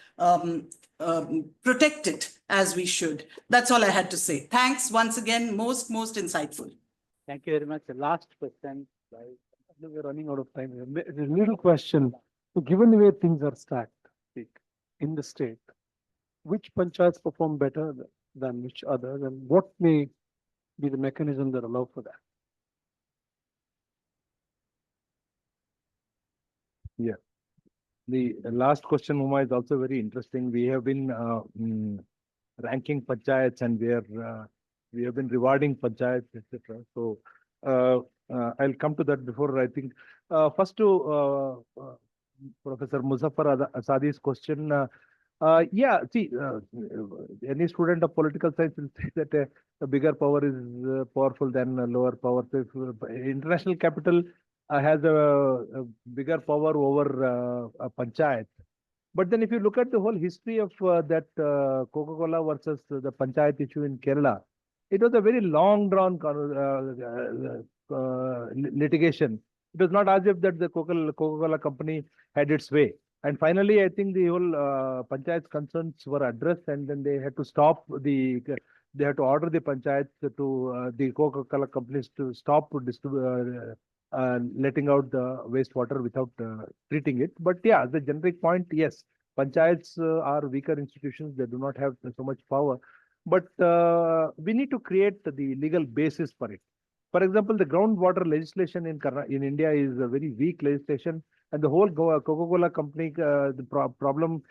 protect it as we should. That's all I had to say. Thanks once again. Most insightful. Thank you very much. The last question. We're running out of time. There's a little question. So given the way things are stacked in the state, which panchayats perform better than which others, and what may be the mechanism that allow for that? Yeah. The last question, Uma, is also very interesting. We have been ranking panchayats, and we have been rewarding panchayats, etc. So I'll come to that before. I think first to Professor Muzaffar Asadi's question. Yeah, see, any student of political science will say that a bigger power is powerful than a lower power. So if, international capital has a bigger power over a panchayat. But then if you look at the whole history of that Coca-Cola versus the panchayat issue in Kerala, it was a very long drawn litigation. It was not as if that the Coca-Cola company had its way. And finally, I think the whole panchayat's concerns were addressed, and then they had to stop they had to order the panchayats to the Coca-Cola companies to stop letting out the wastewater without treating it. But yeah, the generic point, yes, panchayats are weaker institutions. They do not have so much power. But we need to create the legal basis for it. For example, the groundwater legislation in India is a very weak legislation, and the whole Coca-Cola company, the problem,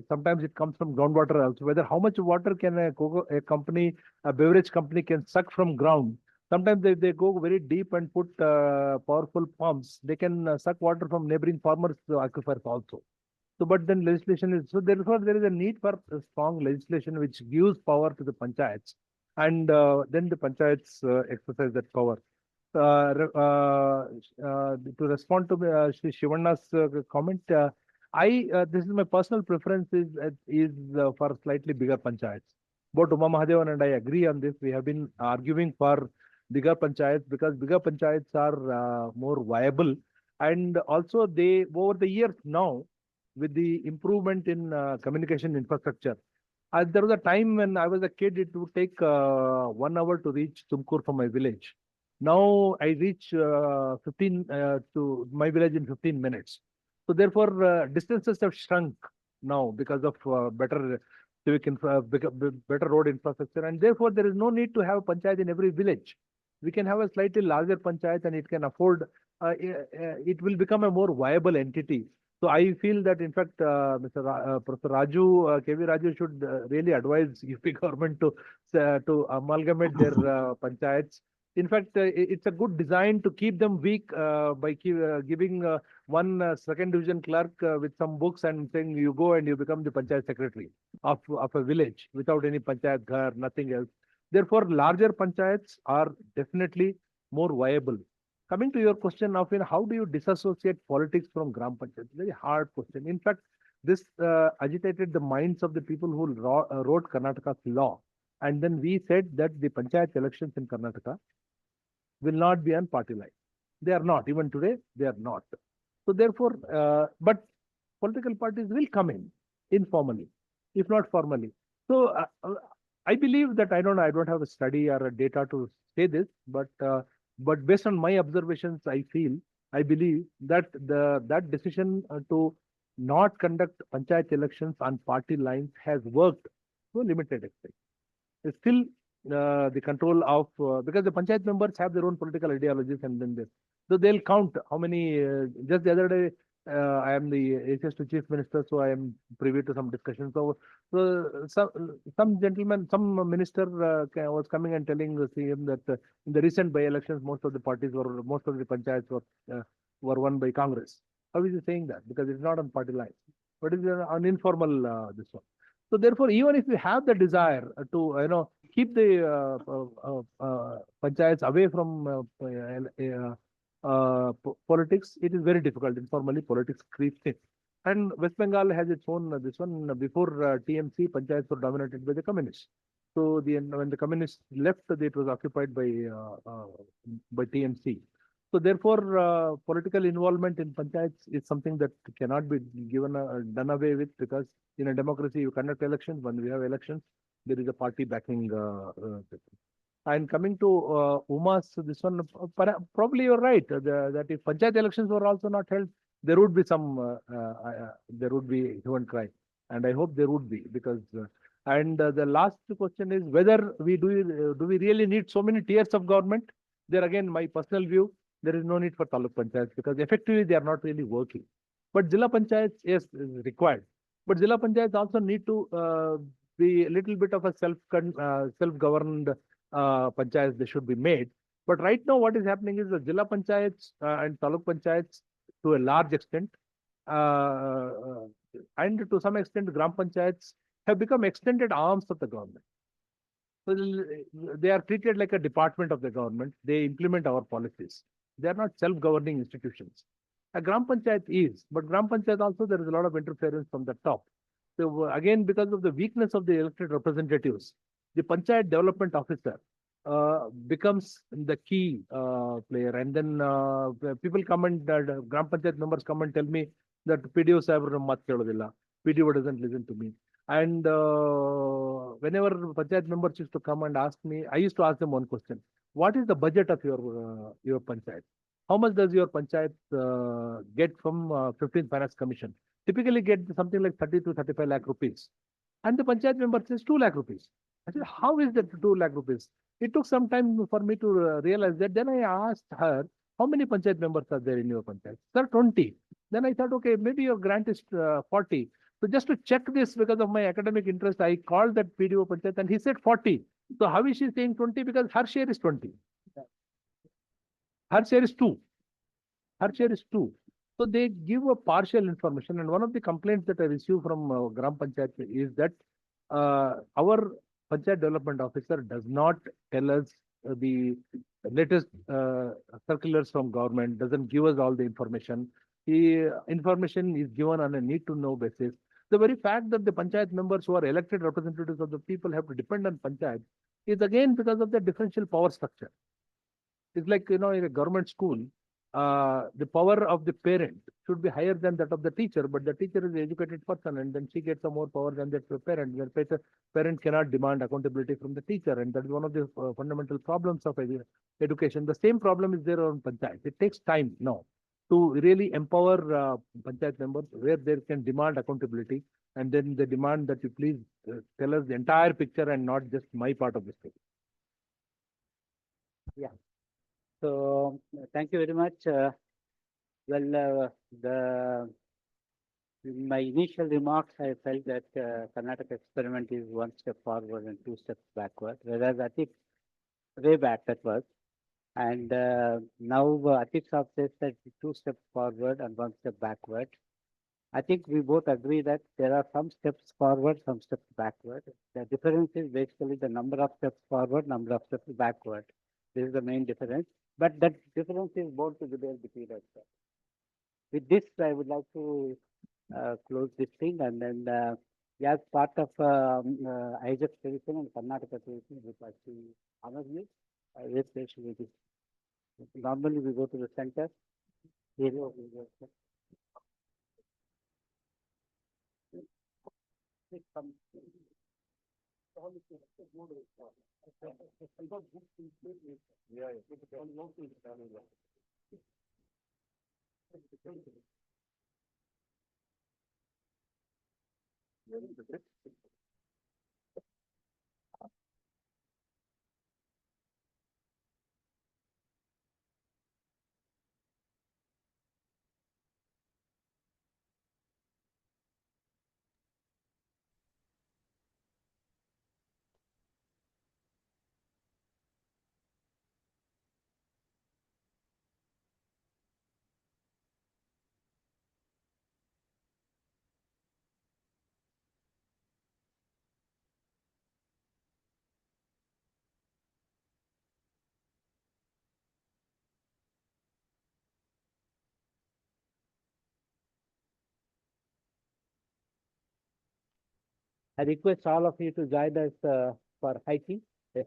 sometimes it comes from groundwater also. Whether how much water can a beverage company can suck from ground. Sometimes they go very deep and put powerful pumps. They can suck water from neighboring farmers' aquifers also. So, but then legislation is, so therefore there is a need for a strong legislation which gives power to the panchayats, and then the panchayats exercise that power. To respond to Shri Shivanna's comment, this is my personal preference is for slightly bigger panchayats. Both Uma Mahadevan and I agree on this. We have been arguing for bigger panchayats because bigger panchayats are more viable, and also they over the years now, with the improvement in communication infrastructure. There was a time when I was a kid, it would take 1 hour to reach Tumkur from my village. Now I reach to my village in 15 minutes. So therefore, distances have shrunk now because of better better road infrastructure, and therefore there is no need to have a panchayat in every village. We can have a slightly larger panchayat, and it can afford. It will become a more viable entity. So I feel that, in fact, Professor Raju, KV Raju should really advise UP government to amalgamate their panchayats In fact, it's a good design to keep them weak by giving one second division clerk with some books and saying you go and you become the panchayat secretary of a village without any panchayat ghar, nothing else. Therefore, larger panchayats are definitely more viable. Coming to your question of how do you disassociate politics from gram panchayat? Very hard question. In fact, this agitated the minds of the people who wrote Karnataka's law. And then we said that the panchayat elections in Karnataka will not be on party line. They are not. Even today, they are not. So therefore, but political parties will come in informally, if not formally. So I believe that I don't have a study or a data to say this, but based on my observations, I believe that that decision to not conduct panchayat elections on party lines has worked to a limited extent. It's still the control of because the panchayat members have their own political ideologies, and then so they'll count how many. Just the other day, I am the HS to chief minister, so I am privy to some discussions. So some gentleman, some minister was coming and telling the CM that in the recent by-elections, most of the panchayats were won by Congress. How is he saying that? Because it's not on party lines, but it's an informal this one. So therefore, even if we have the desire to keep the panchayats away from politics, it is very difficult. Informally, politics creeps in. And West Bengal has its own this one. Before TMC, panchayats were dominated by the communists. So when the communists left, it was occupied by TMC. So therefore, political involvement in panchayats is something that cannot be done away with, because in a democracy you conduct elections. When we have elections, there is a party backing. And coming to Uma's this one, probably you're right that if panchayat elections were also not held, there would be there would be hue and cry, and I hope there would be, because. And the last question is whether we do we really need so many tiers of government? There again, my personal view, there is no need for taluk panchayats, because effectively they are not really working. But Zilla panchayats, yes, is required. But Zilla panchayats also need to be a little bit of a self-governed panchayats they should be made. But right now, what is happening is the Zilla panchayats and taluk panchayats, to a large extent, and to some extent, gram panchayats have become extended arms of the government. So they are treated like a department of the government. They implement our policies. They are not self-governing institutions. A gram panchayat is, but gram panchayat also there is a lot of interference from the top. So again, because of the weakness of the elected representatives, the panchayat development officer becomes the key player. And then people come and gram panchayat members come and tell me that PDO sahibaru mat kelodilla. PDO doesn't listen to me. And whenever panchayat members used to come and ask me, I used to ask them one question: what is the budget of your panchayat? How much does your panchayat get from 15th Finance Commission? Typically get something like 30 to 35 lakh rupees. And the panchayat member says 2 lakh rupees. I said, how is that 2 lakh rupees? It took some time for me to realize that. Then I asked her, how many panchayat members are there in your panchayat? Sir, 20. Then I thought, okay, maybe your grant is 40. So just to check this, because of my academic interest, I called that PDO panchayat and he said 40. So how is she saying 20? Because her share is 20. Her share is 2. Her share is 2. So they give a partial information. And one of the complaints that I received from Gram Panchayat is that our Panchayat Development Officer does not tell us the latest circulars from government, doesn't give us all the information. The information is given on a need-to-know basis. The very fact that the Panchayat members who are elected representatives of the people have to depend on Panchayat is again because of the differential power structure. It's like, in a government school, the power of the parent should be higher than that of the teacher, but the teacher is an educated person, and then she gets some more power than that parent. The parent cannot demand accountability from the teacher, and that is one of the fundamental problems of education. The same problem is there on panchayat. It takes time now to really empower panchayat members, where they can demand accountability, and then they demand that you please tell us the entire picture and not just my part of the story. Yeah. So thank you very much. In my initial remarks, I felt that Karnataka experiment is one step forward and 2 steps backward, whereas I think way back that was. And now Atheeq Saab says that 2 steps forward and 1 step backward. I think we both agree that there are some steps forward, some steps backward. The difference is basically the number of steps forward, number of steps backward. This is the main difference. But that difference is bound to be there between us. With this, I would like to close this thing, and then as part of Isaac tradition and Karnataka tradition, we like to honor you. Yes, it is. Normally, we go to the center. Here we go. I request all of you to join us for hiking. Yes.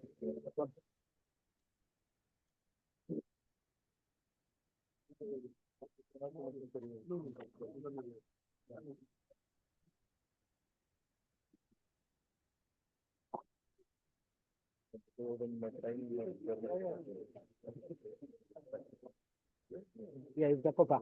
Yeah, it's the Papa.